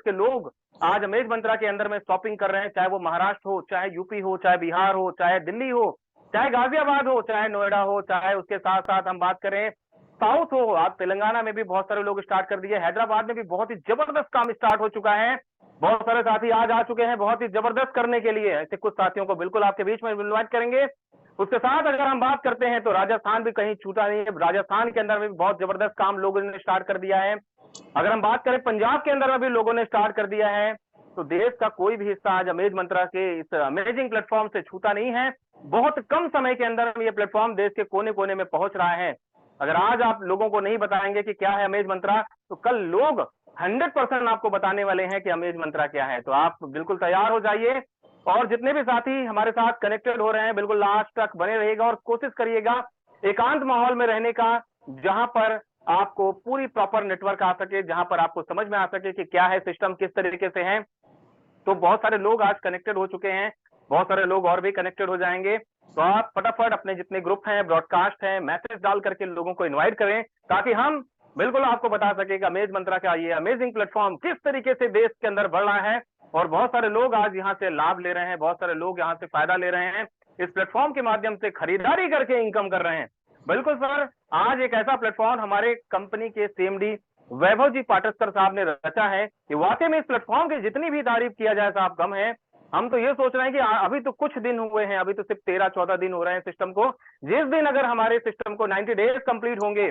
के लोग आज अमेज मंत्रा के अंदर में शॉपिंग कर रहे हैं, चाहे वो महाराष्ट्र हो, चाहे यूपी हो, चाहे बिहार हो, चाहे दिल्ली हो, चाहे गाजियाबाद हो, चाहे नोएडा हो, चाहे उसके साथ साथ हम बात करें साउथ हो, आज तेलंगाना में भी बहुत सारे लोग स्टार्ट कर दिए, हैदराबाद में भी बहुत ही जबरदस्त काम स्टार्ट हो चुका है। बहुत सारे साथी आज आ चुके हैं बहुत ही जबरदस्त करने के लिए। ऐसे कुछ साथियों को बिल्कुल आपके बीच में इन्वाइट करेंगे। उसके साथ अगर हम बात करते हैं तो राजस्थान भी कहीं छूटा नहीं है, राजस्थान के अंदर भी बहुत जबरदस्त काम लोगों ने स्टार्ट कर दिया है। अगर हम बात करें पंजाब के अंदर में भी लोगों ने स्टार्ट कर दिया है। तो देश का कोई भी हिस्सा आज अमेज मंत्रा के इस अमेजिंग प्लेटफॉर्म से छूटा नहीं है। बहुत कम समय के अंदर में ये प्लेटफॉर्म देश के कोने कोने में पहुंच रहा है। अगर आज आप लोगों को नहीं बताएंगे कि क्या है अमेज मंत्रा, तो कल लोग 100% आपको बताने वाले हैं कि अमेज मंत्रा क्या है। तो आप बिल्कुल तैयार हो जाइए और जितने भी साथी हमारे साथ कनेक्टेड हो रहे हैं बिल्कुल लास्ट तक बने रहिएगा और कोशिश करिएगा एकांत माहौल में रहने का, जहां पर आपको पूरी प्रॉपर नेटवर्क आ सके, जहां पर आपको समझ में आ सके कि क्या है सिस्टम किस तरीके से है। तो बहुत सारे लोग आज कनेक्टेड हो चुके हैं, बहुत सारे लोग और भी कनेक्टेड हो जाएंगे। तो आप फटाफट अपने जितने ग्रुप हैं, ब्रॉडकास्ट हैं, मैसेज डाल करके लोगों को इनवाइट करें, ताकि हम बिल्कुल आपको बता सके कि अमेज मंत्रा का ये अमेजिंग प्लेटफॉर्म किस तरीके से देश के अंदर बढ़ रहा है। और बहुत सारे लोग आज यहाँ से लाभ ले रहे हैं, बहुत सारे लोग यहाँ से फायदा ले रहे हैं, इस प्लेटफॉर्म के माध्यम से खरीदारी करके इनकम कर रहे हैं। बिल्कुल सर, आज एक ऐसा प्लेटफॉर्म हमारे कंपनी के सीएमडी वैभव जी पाटस्कर साहब ने रचा है कि वाकई में इस प्लेटफॉर्म की जितनी भी तारीफ किया जाए साहब कम है। हम तो ये सोच रहे हैं कि अभी तो कुछ दिन हुए हैं, अभी तो सिर्फ 13-14 दिन हो रहे हैं सिस्टम को। जिस दिन अगर हमारे सिस्टम को 90 डेज कंप्लीट होंगे,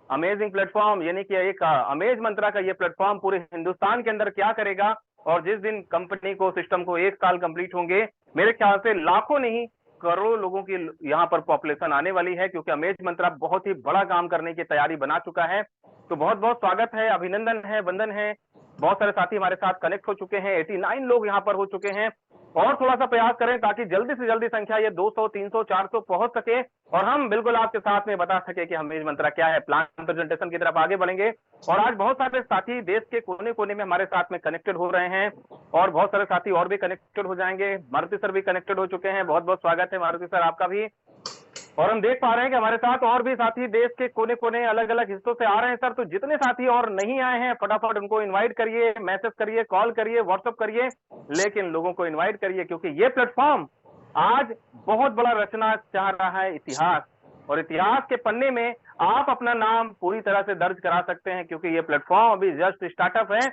अमेजिंग प्लेटफॉर्म यानी कि एक अमेज मंत्रा का ये प्लेटफॉर्म पूरे हिंदुस्तान के अंदर क्या करेगा, और जिस दिन कंपनी को सिस्टम को 1 साल कंप्लीट होंगे, मेरे ख्याल से लाखों नहीं करोड़ों लोगों की यहाँ पर पॉपुलेशन आने वाली है, क्योंकि अमेज मंत्रा बहुत ही बड़ा काम करने की तैयारी बना चुका है। तो बहुत बहुत स्वागत है, अभिनंदन है, वंदन है। बहुत सारे साथी हमारे साथ कनेक्ट हो चुके हैं, 89 लोग यहाँ पर हो चुके हैं। और थोड़ा सा प्रयास करें ताकि जल्दी से जल्दी संख्या ये 200, 300, 400 पहुंच सके और हम बिल्कुल आपके साथ में बता सके कि अमेज मंत्रा क्या है। प्लान प्रेजेंटेशन की तरफ आगे बढ़ेंगे और आज बहुत सारे साथी देश के कोने कोने में हमारे साथ में कनेक्टेड हो रहे हैं और बहुत सारे साथी और भी कनेक्टेड हो जाएंगे। मारुति सर भी कनेक्टेड हो चुके हैं, बहुत बहुत स्वागत है मारुति सर आपका भी। और हम देख पा रहे हैं कि हमारे साथ और भी साथी देश के कोने कोने अलग अलग हिस्सों से आ रहे हैं सर। तो जितने साथी और नहीं आए हैं फटाफट उनको इनवाइट करिए, मैसेज करिए, कॉल करिए, व्हाट्सएप करिए, लेकिन लोगों को इनवाइट करिए, क्योंकि ये प्लेटफॉर्म आज बहुत बड़ा रचना चाह रहा है इतिहास। और इतिहास के पन्ने में आप अपना नाम पूरी तरह से दर्ज करा सकते हैं, क्योंकि ये प्लेटफॉर्म अभी जस्ट स्टार्टअप है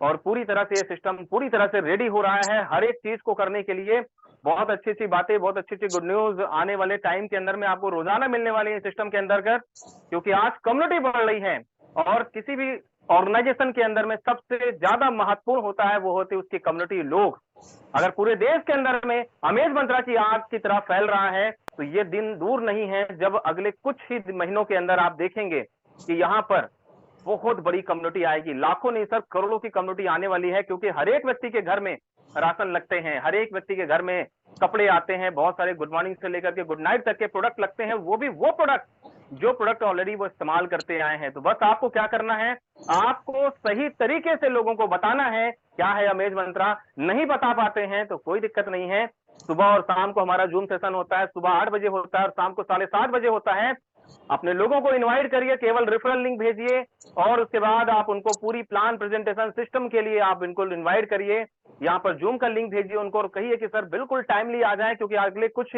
और पूरी तरह से ये सिस्टम पूरी तरह से रेडी हो रहा है हर एक चीज को करने के लिए। बहुत अच्छी अच्छी बातें, बहुत अच्छी अच्छी गुड न्यूज आने वाले टाइम के अंदर में आपको रोजाना मिलने वाली है सिस्टम के अंतर्गत, क्योंकि आज कम्युनिटी बढ़ रही है और किसी भी ऑर्गेनाइजेशन के अंदर में सबसे ज्यादा महत्वपूर्ण होता है वो होती है उसकी कम्युनिटी, लोग। अगर पूरे देश के अंदर में अमेज मंत्रा की आग की तरह फैल रहा है तो ये दिन दूर नहीं है जब अगले कुछ ही महीनों के अंदर आप देखेंगे कि यहाँ पर बहुत बड़ी कम्युनिटी आएगी। लाखों नहीं सर, करोड़ों की कम्युनिटी आने वाली है, क्योंकि हर एक व्यक्ति के घर में राशन लगते हैं, हर एक व्यक्ति के घर में कपड़े आते हैं, बहुत सारे गुड मॉर्निंग से लेकर के गुड नाइट तक के प्रोडक्ट लगते हैं, वो भी वो प्रोडक्ट जो प्रोडक्ट ऑलरेडी वो इस्तेमाल करते आए हैं। तो बस आपको क्या करना है, आपको सही तरीके से लोगों को बताना है क्या है अमेज मंत्रा। नहीं बता पाते हैं तो कोई दिक्कत नहीं है, सुबह और शाम को हमारा जूम सेशन होता है, सुबह 8 बजे होता है और शाम को 7:30 बजे होता है। अपने लोगों को इनवाइट करिए, केवल रेफरल लिंक भेजिए और उसके बाद आप उनको पूरी प्लान प्रेजेंटेशन सिस्टम के लिए आप बिल्कुल इनवाइट करिए। यहाँ पर जूम का लिंक भेजिए उनको और कहिए कि सर बिल्कुल टाइमली आ जाएं, क्योंकि अगले कुछ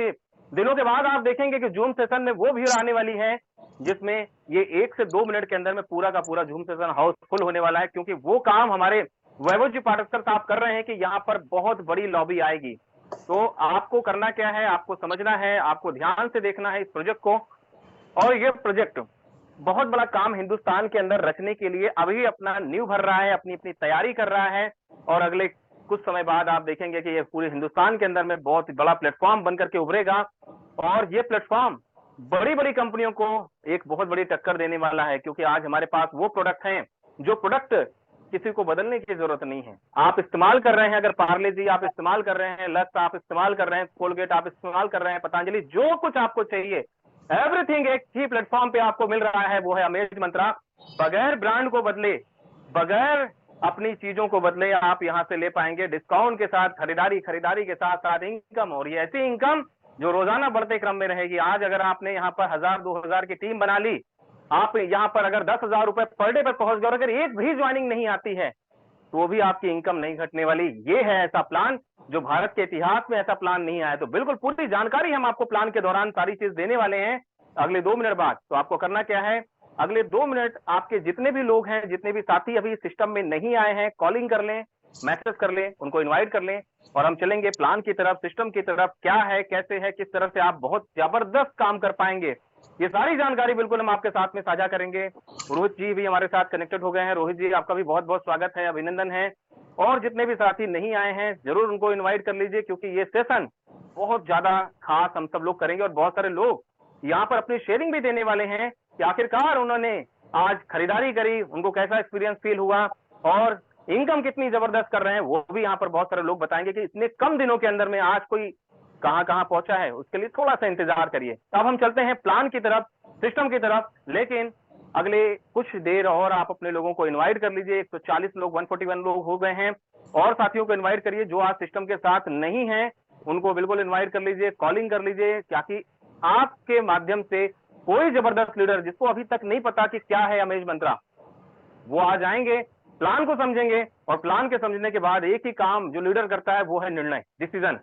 दिनों के बाद आप देखेंगे कि जूम सेशन में वो भीड़ आने वाली है जिसमें ये 1 से 2 मिनट के अंदर में पूरा का पूरा जूम सेशन हाउसफुल होने वाला है, क्योंकि वो काम हमारे वैभव जी पाटस्कर साहब कर रहे हैं कि यहाँ पर बहुत बड़ी लॉबी आएगी। तो आपको करना क्या है, आपको समझना है, आपको ध्यान से देखना है इस प्रोजेक्ट को। और ये प्रोजेक्ट बहुत बड़ा काम हिंदुस्तान के अंदर रचने के लिए अभी अपना नींव भर रहा है, अपनी अपनी तैयारी कर रहा है और अगले कुछ समय बाद आप देखेंगे कि ये पूरे हिंदुस्तान के अंदर में बहुत बड़ा प्लेटफॉर्म बनकर के उभरेगा और ये प्लेटफॉर्म बड़ी बड़ी कंपनियों को एक बहुत बड़ी टक्कर देने वाला है, क्योंकि आज हमारे पास वो प्रोडक्ट हैं जो प्रोडक्ट किसी को बदलने की जरूरत नहीं है। आप इस्तेमाल कर रहे हैं, अगर पार्ले जी आप इस्तेमाल कर रहे हैं, लक्स आप इस्तेमाल कर रहे हैं, कोलगेट आप इस्तेमाल कर रहे हैं, पतंजलि, जो कुछ आपको चाहिए एवरीथिंग एक ही प्लेटफॉर्म पे आपको मिल रहा है, वो है अमेज मंत्रा। बगैर ब्रांड को बदले, बगैर अपनी चीजों को बदले आप यहां से ले पाएंगे डिस्काउंट के साथ, खरीदारी के साथ साथ इनकम, और ये ऐसी इनकम जो रोजाना बढ़ते क्रम में रहेगी। आज अगर आपने यहाँ पर 1000-2000 की टीम बना ली, आप यहाँ पर अगर 10,000 रुपए पर डे पर पहुंच गए और अगर एक भी ज्वाइनिंग नहीं आती है तो वो भी आपकी इनकम नहीं घटने वाली। ये है ऐसा प्लान जो भारत के इतिहास में ऐसा प्लान नहीं आया। तो बिल्कुल पूरी जानकारी हम आपको प्लान के दौरान सारी चीज देने वाले हैं अगले 2 मिनट बाद। तो आपको करना क्या है, अगले 2 मिनट आपके जितने भी लोग हैं, जितने भी साथी अभी सिस्टम में नहीं आए हैं, कॉलिंग कर लें, मैसेज कर लें, उनको इन्वाइट कर लें और हम चलेंगे प्लान की तरफ, सिस्टम की तरफ। क्या है, कैसे है, किस तरह से आप बहुत जबरदस्त काम कर पाएंगे, ये सारी जानकारी बिल्कुल हम आपके साथ में साझा करेंगे। रोहित जी भी हमारे साथ कनेक्टेड हो गए हैं। रोहित जी, आपका भी बहुत बहुत स्वागत है, अभिनंदन है। और जितने भी साथी नहीं आए हैं जरूर उनको इन्वाइट कर लीजिए, क्योंकि ये सेशन बहुत ज्यादा खास हम सब लोग करेंगे। और बहुत सारे लोग यहाँ पर अपनी शेयरिंग भी देने वाले हैं कि आखिरकार उन्होंने आज खरीदारी करी, उनको कैसा एक्सपीरियंस फील हुआ और इनकम कितनी जबरदस्त कर रहे हैं, वो भी यहाँ पर बहुत सारे लोग बताएंगे कि इतने कम दिनों के अंदर में आज कोई कहां कहां पहुंचा है। उसके लिए थोड़ा सा इंतजार करिए। अब हम चलते हैं प्लान की तरफ, सिस्टम की तरफ। लेकिन अगले कुछ देर और आप अपने लोगों को इनवाइट कर लीजिए। 140 लोग, 141 लोग हो गए हैं। और साथियों को इनवाइट करिए जो आज सिस्टम के साथ नहीं है, उनको बिल्कुल इनवाइट कर लीजिए, कॉलिंग कर लीजिए, ताकि आपके माध्यम से कोई जबरदस्त लीडर जिसको अभी तक नहीं पता कि क्या है अमेज मंत्रा, वो आ जाएंगे, प्लान को समझेंगे और प्लान के समझने के बाद एक ही काम जो लीडर करता है वो है निर्णय, डिसीजन,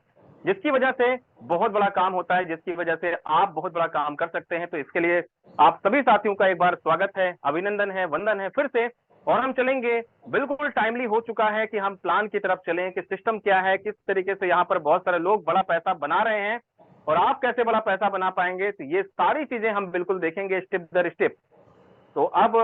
जिसकी वजह से बहुत बड़ा काम होता है, जिसकी वजह से आप बहुत बड़ा काम कर सकते हैं। तो इसके लिए आप सभी साथियों का एक बार स्वागत है, अभिनंदन है, वंदन है फिर से। और हम चलेंगे, बिल्कुल टाइमली हो चुका है कि हम प्लान की तरफ चलें कि सिस्टम क्या है, किस तरीके से यहाँ पर बहुत सारे लोग बड़ा पैसा बना रहे हैं और आप कैसे बड़ा पैसा बना पाएंगे। तो ये सारी चीजें हम बिल्कुल देखेंगे स्टेप दर स्टेप। तो अब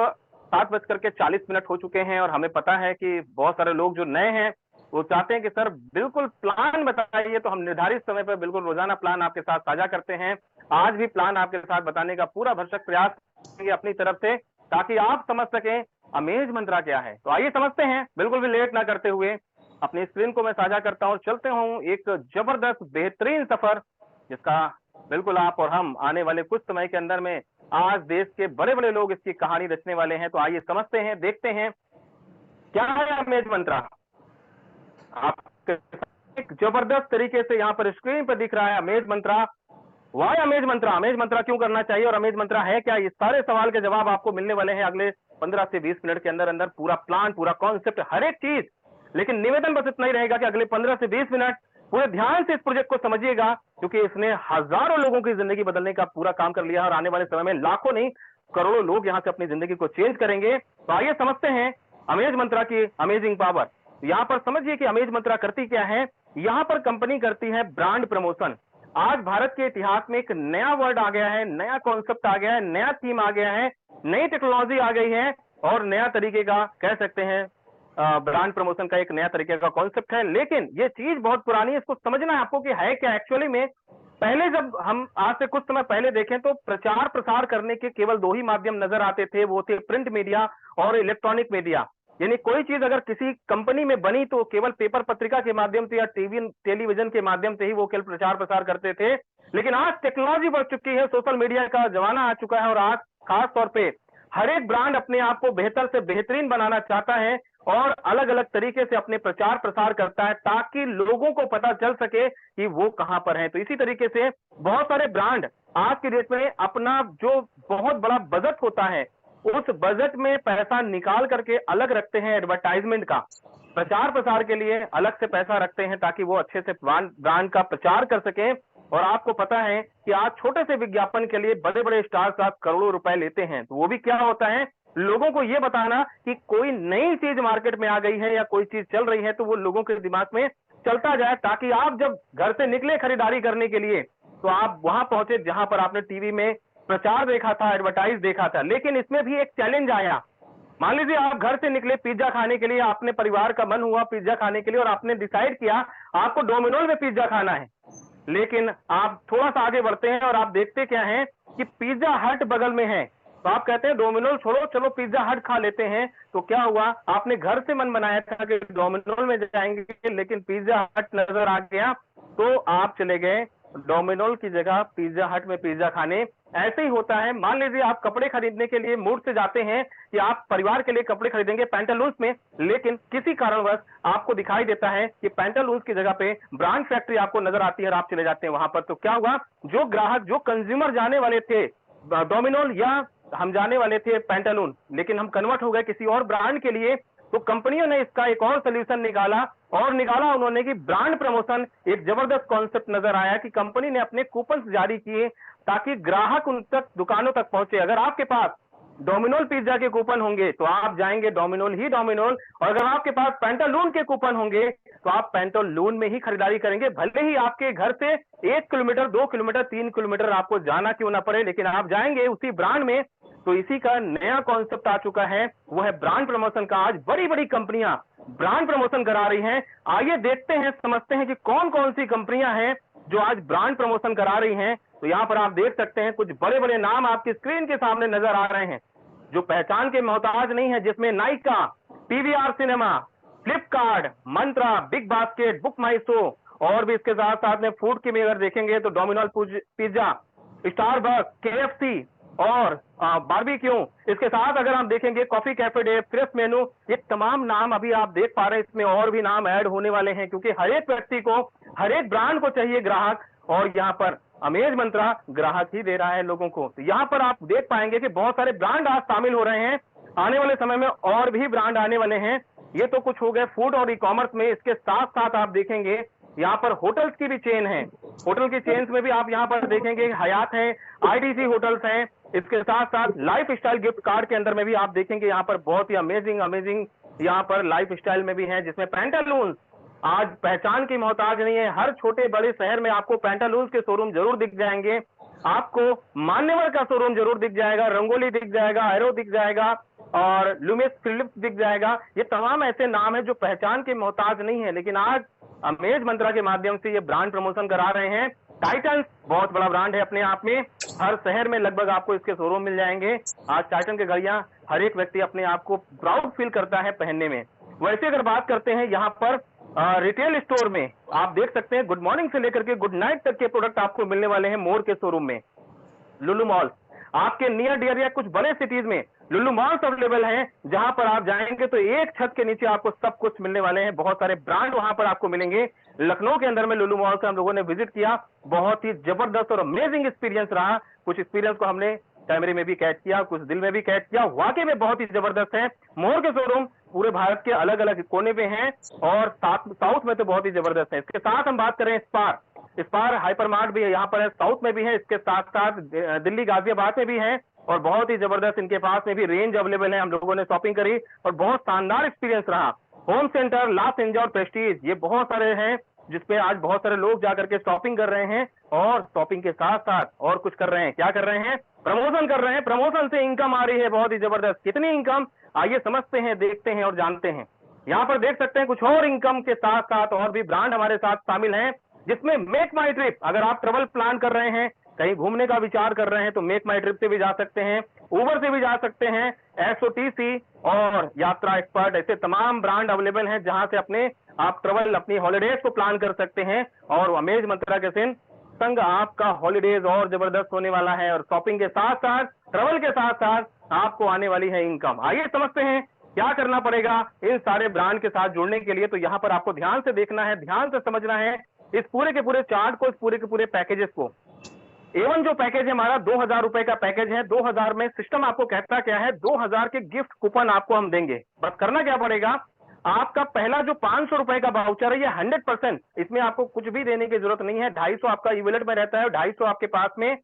7:40 हो चुके हैं और हमें पता है कि बहुत सारे लोग जो नए हैं वो चाहते हैं कि सर बिल्कुल प्लान बताइए। तो हम निर्धारित समय पर बिल्कुल रोजाना प्लान आपके साथ साझा करते हैं। आज भी प्लान आपके साथ बताने का पूरा भरसक प्रयास करेंगे अपनी तरफ से, ताकि आप समझ सकें अमेज मंत्रा क्या है। तो आइए समझते हैं, बिल्कुल भी लेट ना करते हुए अपनी स्क्रीन को मैं साझा करता हूँ। चलते हूँ एक जबरदस्त बेहतरीन सफर, जिसका बिल्कुल आप और हम आने वाले कुछ समय के अंदर में आज देश के बड़े बड़े लोग इसकी कहानी रचने वाले हैं। तो आइए समझते हैं, देखते हैं क्या है अमेज मंत्रा। आपके एक जबरदस्त तरीके से यहाँ पर स्क्रीन पर दिख रहा है अमेज मंत्रा। वाई अमेज मंत्रा, अमेज मंत्रा क्यों करना चाहिए और अमेज मंत्रा है क्या, ये सारे सवाल के जवाब आपको मिलने वाले हैं अगले 15 से 20 मिनट के अंदर अंदर। पूरा प्लान, पूरा कॉन्सेप्ट, हर एक चीज। लेकिन निवेदन बस इतना ही रहेगा कि अगले 15 से 20 मिनट पूरे ध्यान से इस प्रोजेक्ट को समझिएगा, क्योंकि इसने हजारों लोगों की जिंदगी बदलने का पूरा काम कर लिया है और आने वाले समय में लाखों नहीं करोड़ों लोग यहाँ से अपनी जिंदगी को चेंज करेंगे। तो आइए समझते हैं अमेज मंत्रा की अमेजिंग पावर। यहाँ पर समझिए कि अमेज मंत्रा करती क्या है। यहाँ पर कंपनी करती है ब्रांड प्रमोशन। आज भारत के इतिहास में एक नया वर्ड आ गया है, नया कॉन्सेप्ट आ गया है, नया थीम आ गया है, नई टेक्नोलॉजी आ गई है और नया तरीके का कह सकते हैं ब्रांड प्रमोशन का एक नया तरीके का कॉन्सेप्ट है। लेकिन ये चीज बहुत पुरानी है, इसको समझना है आपको कि है क्या एक्चुअली में। पहले जब हम आज से कुछ समय पहले देखें तो प्रचार प्रसार करने के केवल 2 ही माध्यम नजर आते थे, वो थे प्रिंट मीडिया और इलेक्ट्रॉनिक मीडिया। यानी कोई चीज अगर किसी कंपनी में बनी तो केवल पेपर पत्रिका के माध्यम से या टीवी टेलीविजन के माध्यम से ही वो केवल प्रचार प्रसार करते थे। लेकिन आज टेक्नोलॉजी बढ़ चुकी है, सोशल मीडिया का जमाना आ चुका है और आज खास तौर पे हर एक ब्रांड अपने आप को बेहतर से बेहतरीन बनाना चाहता है और अलग अलग तरीके से अपने प्रचार प्रसार करता है, ताकि लोगों को पता चल सके कि वो कहां पर है। तो इसी तरीके से बहुत सारे ब्रांड आज की डेट में अपना जो बहुत बड़ा बजट होता है, उस बजट में पैसा निकाल करके अलग रखते हैं एडवर्टाइजमेंट का, प्रचार प्रसार के लिए अलग से पैसा रखते हैं, ताकि वो अच्छे से ब्रांड का प्रचार कर सकें। और आपको पता है कि आज छोटे से विज्ञापन के लिए बड़े बड़े स्टार्स आज करोड़ों रुपए लेते हैं। तो वो भी क्या होता है, लोगों को ये बताना कि कोई नई चीज मार्केट में आ गई है या कोई चीज चल रही है, तो वो लोगों के दिमाग में चलता जाए, ताकि आप जब घर से निकले खरीदारी करने के लिए तो आप वहां पहुंचे जहां पर आपने टीवी में प्रचार देखा था, एडवर्टाइज देखा था। लेकिन इसमें भी एक चैलेंज आया। मान लीजिए आप घर से निकले पिज्जा खाने के लिए, आपने परिवार का मन हुआ पिज्जा खाने के लिए और आपने डिसाइड किया आपको डोमिनोज में पिज्जा खाना है। लेकिन आप थोड़ा सा आगे बढ़ते हैं और आप देखते क्या है कि पिज्जा हट बगल में है, तो आप कहते हैं डोमिनोज छोड़ो, चलो पिज्जा हट खा लेते हैं। तो क्या हुआ, आपने घर से मन बनाया था कि डोमिनोज में जाएंगे, लेकिन पिज्जा हट नजर आ गया तो आप चले गए डोमिनोज की जगह पिज्जा हट में पिज्जा खाने। ऐसे ही होता है, मान लीजिए आप कपड़े खरीदने के लिए मूड से जाते हैं कि आप परिवार के लिए कपड़े खरीदेंगे पैंटालूंस में, लेकिन किसी कारणवश आपको दिखाई देता है कि पैंटालूंस की जगह पे ब्रांड फैक्ट्री आपको नजर आती है और आप चले जाते हैं वहां पर। तो क्या हुआ, जो ग्राहक, जो कंज्यूमर जाने वाले थे डोमिनोज या हम जाने वाले थे पैंटालून, लेकिन हम कन्वर्ट हो गए किसी और ब्रांड के लिए। तो कंपनियों ने इसका एक और सोल्यूशन निकाला उन्होंने कि ब्रांड प्रमोशन। एक जबरदस्त कॉन्सेप्ट नजर आया कि कंपनी ने अपने कूपन जारी किए ताकि ग्राहक उन तक, दुकानों तक पहुंचे। अगर आपके पास डोमिनोल पिज्जा के कूपन होंगे तो आप जाएंगे डोमिनोल ही डोमिनोल, और अगर आपके पास पेंटालून के कूपन होंगे तो आप पेंटालून में ही खरीदारी करेंगे, भले ही आपके घर से 1 किलोमीटर, 2 किलोमीटर, 3 किलोमीटर आपको जाना क्यों ना पड़े, लेकिन आप जाएंगे उसी ब्रांड में। तो इसी का नया कॉन्सेप्ट आ चुका है, वो है ब्रांड प्रमोशन का। आज बड़ी बड़ी कंपनियां ब्रांड प्रमोशन करा रही हैं। आइए देखते हैं, समझते हैं कि कौन कौन सी कंपनियां हैं जो आज ब्रांड प्रमोशन करा रही हैं। तो यहां पर आप देख सकते हैं कुछ बड़े बड़े नाम आपकी स्क्रीन के सामने नजर आ रहे हैं, जो पहचान के मोहताज नहीं है, जिसमें नाइका, पीवीआर सिनेमा, फ्लिपकार्ट, मंत्रा, बिग बास्केट, बुक माई शो, और भी इसके साथ साथ में फूड की में अगर देखेंगे तो डोमिनोज पिज्जा, स्टारबक्स, केएफसी और बारबेक्यू। इसके साथ अगर आप देखेंगे कॉफी कैफे डे, फ्रेश मेनू, ये तमाम नाम अभी आप देख पा रहे हैं। इसमें और भी नाम ऐड होने वाले हैं, क्योंकि हर एक व्यक्ति को, हर एक ब्रांड को चाहिए ग्राहक, और यहाँ पर अमेज मंत्रा ग्राहक ही दे रहा है लोगों को। तो यहाँ पर आप देख पाएंगे कि बहुत सारे ब्रांड आज शामिल हो रहे हैं। आने वाले समय में और भी ब्रांड आने वाले हैं। ये तो कुछ हो गए फूड और ई कॉमर्स में। इसके साथ साथ आप देखेंगे यहाँ पर होटल्स की भी चेन है। होटल की चेन्स में भी आप यहाँ पर देखेंगे हयात है, आईटीसी होटल्स हैं। इसके साथ साथ लाइफ स्टाइल गिफ्ट कार्ड के अंदर में भी आप देखेंगे यहाँ पर बहुत ही अमेजिंग यहाँ पर लाइफ स्टाइल में भी है, जिसमें पेंटालून्स आज पहचान की मोहताज नहीं है। हर छोटे बड़े शहर में आपको पेंटालून्स के शोरूम जरूर दिख जाएंगे, आपको मान्यवर का शोरूम जरूर दिख जाएगा, रंगोली दिख जाएगा, एरो दिख जाएगा, और लुमिस फिलिप्स दिख जाएगा। ये तमाम ऐसे नाम है जो पहचान के मोहताज नहीं है, लेकिन आज अमेज मंत्रा के माध्यम से ये ब्रांड प्रमोशन करा रहे हैं। टाइटन बहुत बड़ा ब्रांड है अपने आप में, हर शहर में लगभग आपको इसके शोरूम मिल जाएंगे। आज टाइटन के घड़ियां हर एक व्यक्ति अपने आप को प्राउड फील करता है पहनने में। वैसे अगर बात करते हैं यहाँ पर रिटेल स्टोर में, आप देख सकते हैं गुड मॉर्निंग से लेकर के गुड नाइट तक के प्रोडक्ट आपको मिलने वाले हैं मोर के शोरूम में। लुलु मॉल आपके नियर डियर या कुछ बड़े सिटीज में लुलु मॉल्स अवेलेबल हैं, जहां पर आप जाएंगे तो एक छत के नीचे आपको सब कुछ मिलने वाले हैं। बहुत सारे ब्रांड वहां पर आपको मिलेंगे। लखनऊ के अंदर में लुलु मॉल से हम लोगों ने विजिट किया, बहुत ही जबरदस्त और अमेजिंग एक्सपीरियंस रहा। कुछ एक्सपीरियंस को हमने कैमरे में भी कैद किया, कुछ दिल में भी कैद किया। वाकई में बहुत ही जबरदस्त है। मोर के शोरूम पूरे भारत के अलग अलग कोने पे हैं, और साउथ में तो बहुत ही जबरदस्त है। इसके साथ हम बात करें स्पार हाइपर मार्ट भी यहाँ पर है, साउथ में भी है। इसके साथ साथ दिल्ली गाजियाबाद में भी है, और बहुत ही जबरदस्त इनके पास में भी रेंज अवेलेबल है। हम लोगों ने शॉपिंग करी और बहुत शानदार एक्सपीरियंस रहा। होम सेंटर, लास्ट एंजॉय और प्रेस्टीज, ये बहुत सारे हैं जिसपे आज बहुत सारे लोग जाकर के शॉपिंग कर रहे हैं, और शॉपिंग के साथ साथ और कुछ कर रहे हैं। क्या कर रहे हैं? प्रमोशन कर रहे हैं। प्रमोशन से इनकम आ रही है बहुत ही जबरदस्त। कितनी इनकम, आइए समझते हैं, देखते हैं और जानते हैं। यहाँ पर देख सकते हैं कुछ और इनकम के साथ साथ और भी ब्रांड हमारे साथ शामिल हैं, जिसमें मेक माई ट्रिप। अगर आप ट्रेवल प्लान कर रहे हैं, कहीं घूमने का विचार कर रहे हैं, तो मेक माई ट्रिप से भी जा सकते हैं, उबर से भी जा सकते हैं, एसओटीसी और यात्रा एक्सपर्ट, ऐसे तमाम ब्रांड अवेलेबल हैं जहां से अपने आप ट्रेवल, अपनी हॉलिडेज को प्लान कर सकते हैं। और अमेज मंत्रा के संग आपका हॉलिडेज और जबरदस्त होने वाला है, और शॉपिंग के साथ साथ, ट्रेवल के साथ साथ आपको आने वाली है इनकम। आइए समझते हैं क्या करना पड़ेगा इन सारे ब्रांड के साथ जुड़ने के लिए। तो यहाँ पर आपको ध्यान से देखना है, ध्यान से समझना है इस पूरे के पूरे चार्ट को, इस पूरे के पूरे पैकेजेस को। एवन जो पैकेज है हमारा 2000 रुपए का पैकेज है। 2000 में सिस्टम आपको कहता क्या है, 2000 के गिफ्ट कूपन आपको हम देंगे। बस करना क्या पड़ेगा, आपका पहला जो 500 रुपए का वाउचर है, ये 100%, इसमें आपको कुछ भी देने की जरूरत नहीं है। 250 आपका ईवेलेट में रहता है, 250 आपके पास में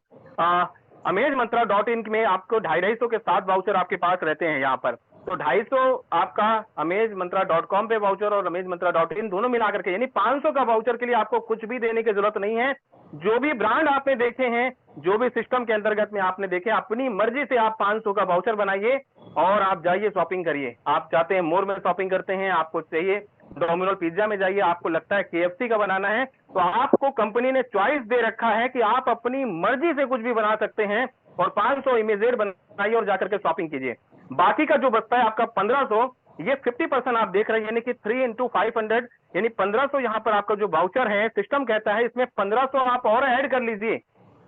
amazmantra.in में आपको 250 के 7 वाउचर आपके पास रहते हैं यहाँ पर। तो 250 आपका amazmantra.com पे वाउचर और amazmantra.in दोनों मिलाकर के, यानी 500 का वाउचर के लिए आपको कुछ भी देने की जरूरत नहीं है। जो भी ब्रांड आपने देखे हैं, जो भी सिस्टम के अंतर्गत में आपने देखे, अपनी मर्जी से आप 500 का वाउचर बनाइए और आप जाइए शॉपिंग करिए। आप चाहते हैं मोर में शॉपिंग करते हैं, आपको चाहिए डोमिनोज पिज्जा में जाइए, आपको लगता है केएफसी का बनाना है, तो आपको कंपनी ने चॉइस दे रखा है कि आप अपनी मर्जी से कुछ भी बना सकते हैं, और 500 इमेजेड बनाइए और जाकर के शॉपिंग कीजिए। बाकी का जो बचता है आपका 1500, ये 50% आप देख रहे हैं, यानी कि 3 into 500, यानी 1500 यहाँ पर आपका जो वाउचर है, सिस्टम कहता है इसमें 1500 आप और ऐड कर लीजिए।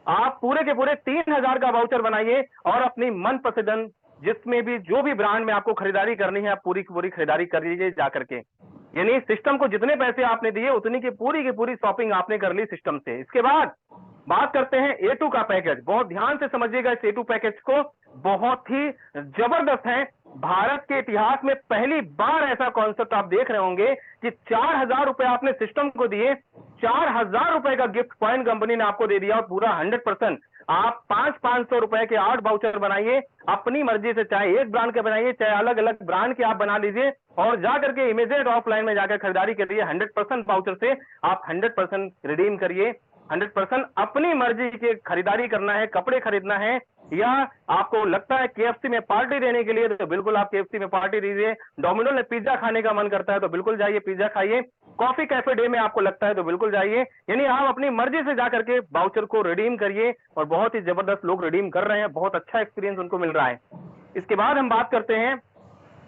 आप पूरे के पूरे 3000 का वाउचर बनाइए और अपनी मनपसंद जिसमें भी जो भी ब्रांड में आपको खरीदारी करनी है, आप पूरी की पूरी खरीदारी कर लीजिए जाकर के। यानी सिस्टम को जितने पैसे आपने दिए उतनी की पूरी शॉपिंग आपने कर ली सिस्टम से। इसके बाद बात करते हैं A2 का पैकेज। बहुत ध्यान से समझिएगा इस A2 पैकेज को, बहुत ही जबरदस्त है। भारत के इतिहास में पहली बार ऐसा कॉन्सेप्ट आप देख रहे होंगे कि 4,000 रुपए आपने सिस्टम को दिए, 4,000 रुपए का गिफ्ट पॉइंट कंपनी ने आपको दे दिया और पूरा 100% आप 500 रुपए के 8 वाउचर बनाइए अपनी मर्जी से, चाहे एक ब्रांड के बनाइए चाहे अलग अलग ब्रांड के आप बना लीजिए और जाकर के इमीडिएट ऑफलाइन में जाकर खरीदारी करिए। 100% वाउचर से आप 100% रिडीम करिए। 100% अपनी मर्जी की खरीदारी करना है, कपड़े खरीदना है, या आपको लगता है केएफसी में पार्टी देने के लिए तो बिल्कुल आप केएफसी में पार्टी दीजिए। डोमिनोज में पिज्जा खाने का मन करता है तो बिल्कुल जाइए पिज्जा खाइए। कॉफी कैफे डे में आपको लगता है तो बिल्कुल जाइए। यानी आप अपनी मर्जी से जाकर के वाउचर को रिडीम करिए और बहुत ही जबरदस्त लोग रिडीम कर रहे हैं, बहुत अच्छा एक्सपीरियंस उनको मिल रहा है। इसके बाद हम बात करते हैं,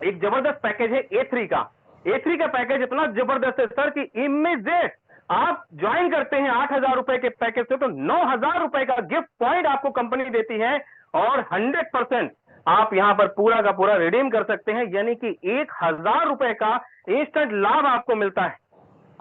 एक जबरदस्त पैकेज है A3 का। A3 का पैकेज इतना जबरदस्त है सर कि इमीडिएट आप ज्वाइन करते हैं 8,000 रुपए के पैकेज से तो 9,000 रुपए का गिफ्ट पॉइंट आपको कंपनी देती है और 100% आप यहां पर पूरा का पूरा रिडीम कर सकते हैं। यानी कि 1,000 रुपए का इंस्टेंट लाभ आपको मिलता है।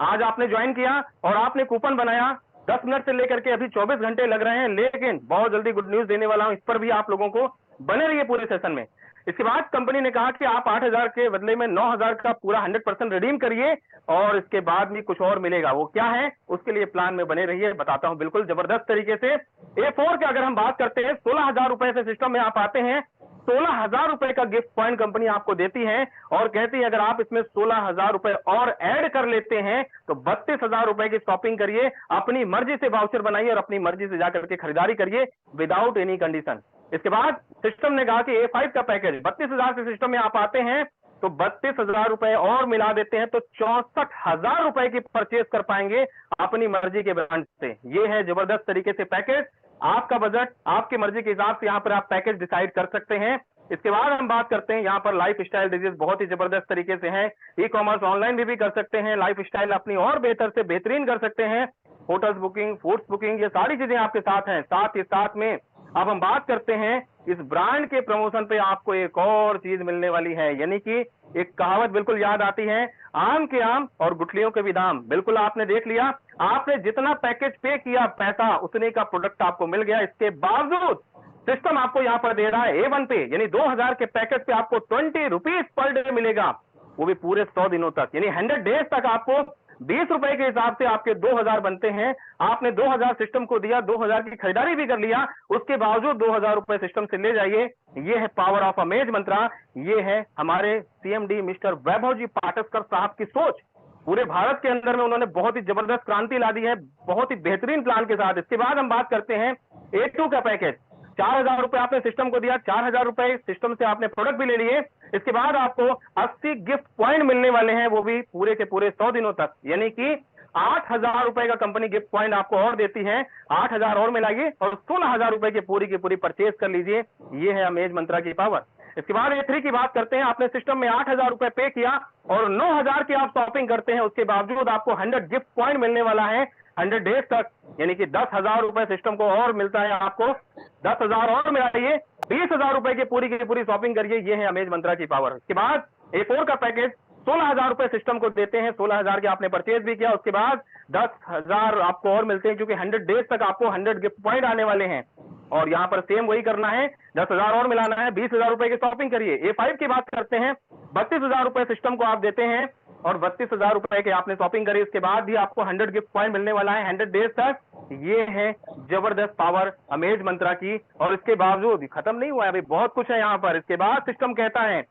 आज आपने ज्वाइन किया और आपने कूपन बनाया, 10 मिनट से लेकर के अभी 24 घंटे लग रहे हैं, लेकिन बहुत जल्दी गुड न्यूज देने वाला हूं, इस पर भी आप लोगों को बने रहिए पूरे सेशन में। इसके बाद कंपनी ने कहा कि आप 8,000 के बदले में 9,000 का पूरा 100% रिडीम करिए और इसके बाद भी कुछ और मिलेगा। वो क्या है, उसके लिए प्लान में बने रहिए, बताता हूं बिल्कुल जबरदस्त तरीके से। A4 की अगर हम बात करते हैं, 16,000 रुपए से सिस्टम में आप आते हैं, 16,000 रुपए का गिफ्ट पॉइंट कंपनी आपको देती है और कहती है अगर आप इसमें 16,000 रुपए और ऐड कर लेते हैं तो 32,000 रुपए की शॉपिंग करिए, अपनी मर्जी से वाउचर बनाइए और अपनी मर्जी से जाकर के खरीदारी करिए विदाउट एनी कंडीशन। इसके बाद सिस्टम ने कहा कि A5 का पैकेज 32,000 से सिस्टम में आप आते हैं तो 32,000 रुपए और मिला देते हैं तो 64,000 रुपए की परचेज कर पाएंगे अपनी मर्जी के ब्रांड से। ये है जबरदस्त तरीके से पैकेज। आपका बजट आपकी मर्जी के हिसाब से यहां पर आप पैकेज डिसाइड कर सकते हैं। इसके बाद हम बात करते हैं, यहाँ पर लाइफ स्टाइल डिजीज बहुत ही जबरदस्त तरीके से है। ई कॉमर्स ऑनलाइन भी कर सकते हैं, लाइफ स्टाइल अपनी और बेहतर से बेहतरीन कर सकते हैं। होटल्स बुकिंग, फूड्स बुकिंग, ये सारी चीजें आपके साथ हैं। साथ ही साथ में अब हम बात करते हैं इस ब्रांड के प्रमोशन पे आपको एक और चीज मिलने वाली है। यानी कि एक कहावत बिल्कुल याद आती है, आम के आम और गुठलियों के भी दाम। बिल्कुल आपने देख लिया, आपने जितना पैकेज पे किया पैसा उतने का प्रोडक्ट आपको मिल गया। इसके बावजूद सिस्टम आपको यहां पर दे रहा है A1 पे, यानी 2,000 के पैकेज पे आपको 20 रुपीज पर डे मिलेगा, वो भी पूरे 100 दिनों तक। यानी 100 डेज तक आपको 20 रुपए के हिसाब से आपके 2,000 बनते हैं। आपने 2,000 सिस्टम को दिया, 2,000 की खरीदारी भी कर लिया, उसके बावजूद 2,000 रुपए सिस्टम से ले जाइए। ये है पावर ऑफ अमेज मंत्रा, ये है हमारे CMD मिस्टर वैभव जी पाटस्कर साहब की सोच। पूरे भारत के अंदर में उन्होंने बहुत ही जबरदस्त क्रांति ला दी है, बहुत ही बेहतरीन प्लान के साथ। इसके बाद हम बात करते हैं A2 का पैकेज। 4,000 रुपए आपने सिस्टम को दिया, 4,000 रुपए सिस्टम से आपने प्रोडक्ट भी ले लिए। इसके बाद आपको 80 गिफ्ट पॉइंट मिलने वाले हैं, वो भी पूरे के पूरे 100 दिनों तक। यानी कि 8,000 रुपए का कंपनी गिफ्ट पॉइंट आपको और देती है। 8,000 और मिलाइए और 16,000 रुपए की पूरी परचेज कर लीजिए। ये है अमेज मंत्रा की पावर। इसके बाद A3 की बात करते हैं, आपने सिस्टम में 8,000 रुपए पे किया और 9,000 की आप शॉपिंग करते हैं, उसके बावजूद आपको 100 गिफ्ट पॉइंट मिलने वाला है 100 डेज तक। यानी कि 10,000 रुपए सिस्टम को और मिलता है आपको, 10,000 और मिलाइए, 20,000 रुपए की पूरी शॉपिंग करिए। ये है अमेज मंत्रा की पावर। इसके बाद A4 का पैकेज 16,000 रुपए सिस्टम को देते हैं, 16,000 के आपने परचेज भी किया, उसके बाद 10,000 आपको और मिलते हैं, क्योंकि 100 डेज तक आपको 100 गिफ्ट पॉइंट आने वाले हैं। और यहाँ पर सेम वही करना है, 10,000 और मिलाना है, 20,000 रुपए की शॉपिंग करिए। A5 की बात करते हैं, 32,000 रुपए सिस्टम को आप देते हैं और 32,000 रुपए के आपने शॉपिंग करी, उसके बाद भी आपको 100 गिफ्ट पॉइंट मिलने वाला है 100 डेज तक। ये है जबरदस्त पावर अमेज मंत्रा की। और इसके बावजूद खत्म नहीं हुआ है, अभी बहुत कुछ है यहाँ पर। इसके बाद सिस्टम कहता है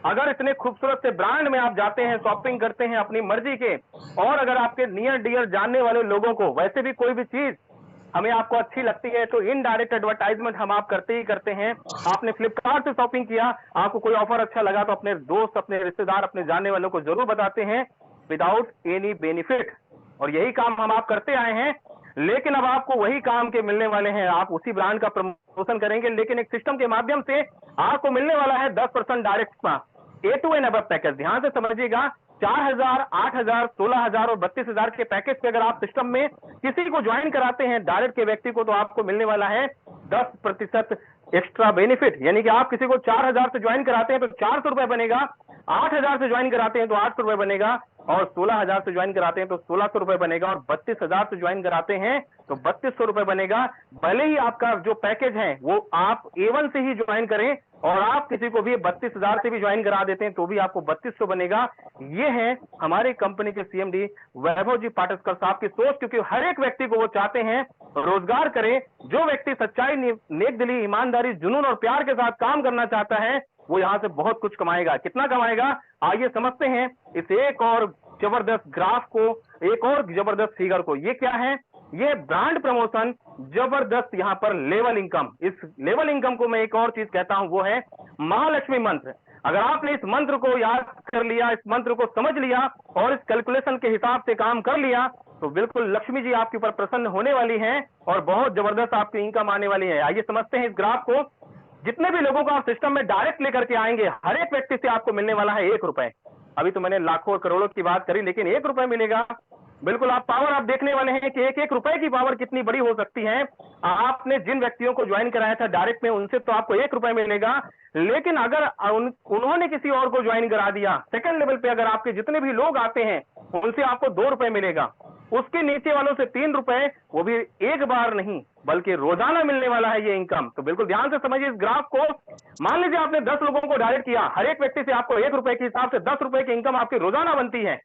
अगर इतने खूबसूरत से ब्रांड में आप जाते हैं, शॉपिंग करते हैं अपनी मर्जी के, और अगर आपके नियर डियर जानने वाले लोगों को वैसे भी कोई भी चीज हमें आपको अच्छी लगती है तो इनडायरेक्ट एडवर्टाइजमेंट हम आप करते ही करते हैं। आपने फ्लिपकार्ट से शॉपिंग किया, आपको कोई ऑफर अच्छा लगा तो अपने दोस्त, अपने रिश्तेदार, अपने जानने वालों को जरूर बताते हैं विदाउट एनी बेनिफिट। और यही काम हम आप करते आए हैं, लेकिन अब आपको वही काम के मिलने वाले हैं। आप उसी ब्रांड का प्रमोशन करेंगे, लेकिन एक सिस्टम के माध्यम से आपको मिलने वाला है 10% direct A2 and above package. ध्यान से समझिएगा, 4,000, 8,000, 16,000 और 32,000 के पैकेज पे अगर आप सिस्टम में किसी को ज्वाइन कराते हैं डायरेक्ट के व्यक्ति को, तो आपको मिलने वाला है 10% एक्स्ट्रा बेनिफिट। यानी कि आप किसी को 4,000 से ज्वाइन कराते हैं तो 400 रुपए बनेगा, 8,000 से ज्वाइन कराते हैं तो 800 रुपए बनेगा, और 16,000 से ज्वाइन कराते हैं तो 1,600 रुपए बनेगा, और 32,000 से ज्वाइन कराते हैं तो 3,200 रुपए बनेगा। भले ही आपका जो पैकेज है वो आप A1 से ही ज्वाइन करें, और आप किसी को भी 32,000 से भी ज्वाइन करा देते हैं तो भी आपको 3200 बनेगा। ये है हमारी कंपनी के सीएमडी वैभव जी पाटस्कर साहब की सोच, क्योंकि हर एक व्यक्ति को वो चाहते हैं रोजगार करे। जो व्यक्ति सच्चाई, नेक दिली, ईमानदारी, जुनून और प्यार के साथ काम करना चाहता है वो यहां से बहुत कुछ कमाएगा। कितना कमाएगा आइए समझते हैं इस एक और जबरदस्त ग्राफ को, एक और जबरदस्त फिगर को। ये क्या है? ये ब्रांड प्रमोशन, जबरदस्त यहां पर लेवल इनकम। इस लेवल इनकम को मैं एक और चीज कहता हूं, वो है महालक्ष्मी मंत्र। अगर आपने इस मंत्र को याद कर लिया, इस मंत्र को समझ लिया और इस कैलकुलेशन के हिसाब से काम कर लिया तो बिल्कुल लक्ष्मी जी आपके ऊपर प्रसन्न होने वाली हैं और बहुत जबरदस्त आपकी इनकम आने वाली है। आइए समझते हैं इस ग्राफ को। जितने भी लोगों को आप सिस्टम में डायरेक्ट लेकर के आएंगे, हर एक व्यक्ति से आपको मिलने वाला है 1 रुपए। अभी तो मैंने लाखों और करोड़ों की बात करी, लेकिन 1 रुपए मिलेगा। बिल्कुल आप पावर आप देखने वाले हैं कि 1-1 रुपए की पावर कितनी बड़ी हो सकती है। आपने जिन व्यक्तियों को ज्वाइन कराया था डायरेक्ट में, उनसे तो आपको 1 रुपए मिलेगा, लेकिन अगर उन्होंने किसी और को ज्वाइन करा दिया सेकंड लेवल पे, अगर आपके जितने भी लोग आते हैं उनसे आपको 2 रुपए मिलेगा। उसके नीचे वालों से 3 रुपए, वो भी एक बार नहीं बल्कि रोजाना मिलने वाला है ये इनकम। तो बिल्कुल ध्यान से समझिए इस ग्राफ को। मान लीजिए आपने 10 लोगों को डायरेक्ट किया, हर एक व्यक्ति से आपको 1 रुपए के हिसाब से 10 रुपए की इनकम आपकी रोजाना बनती है।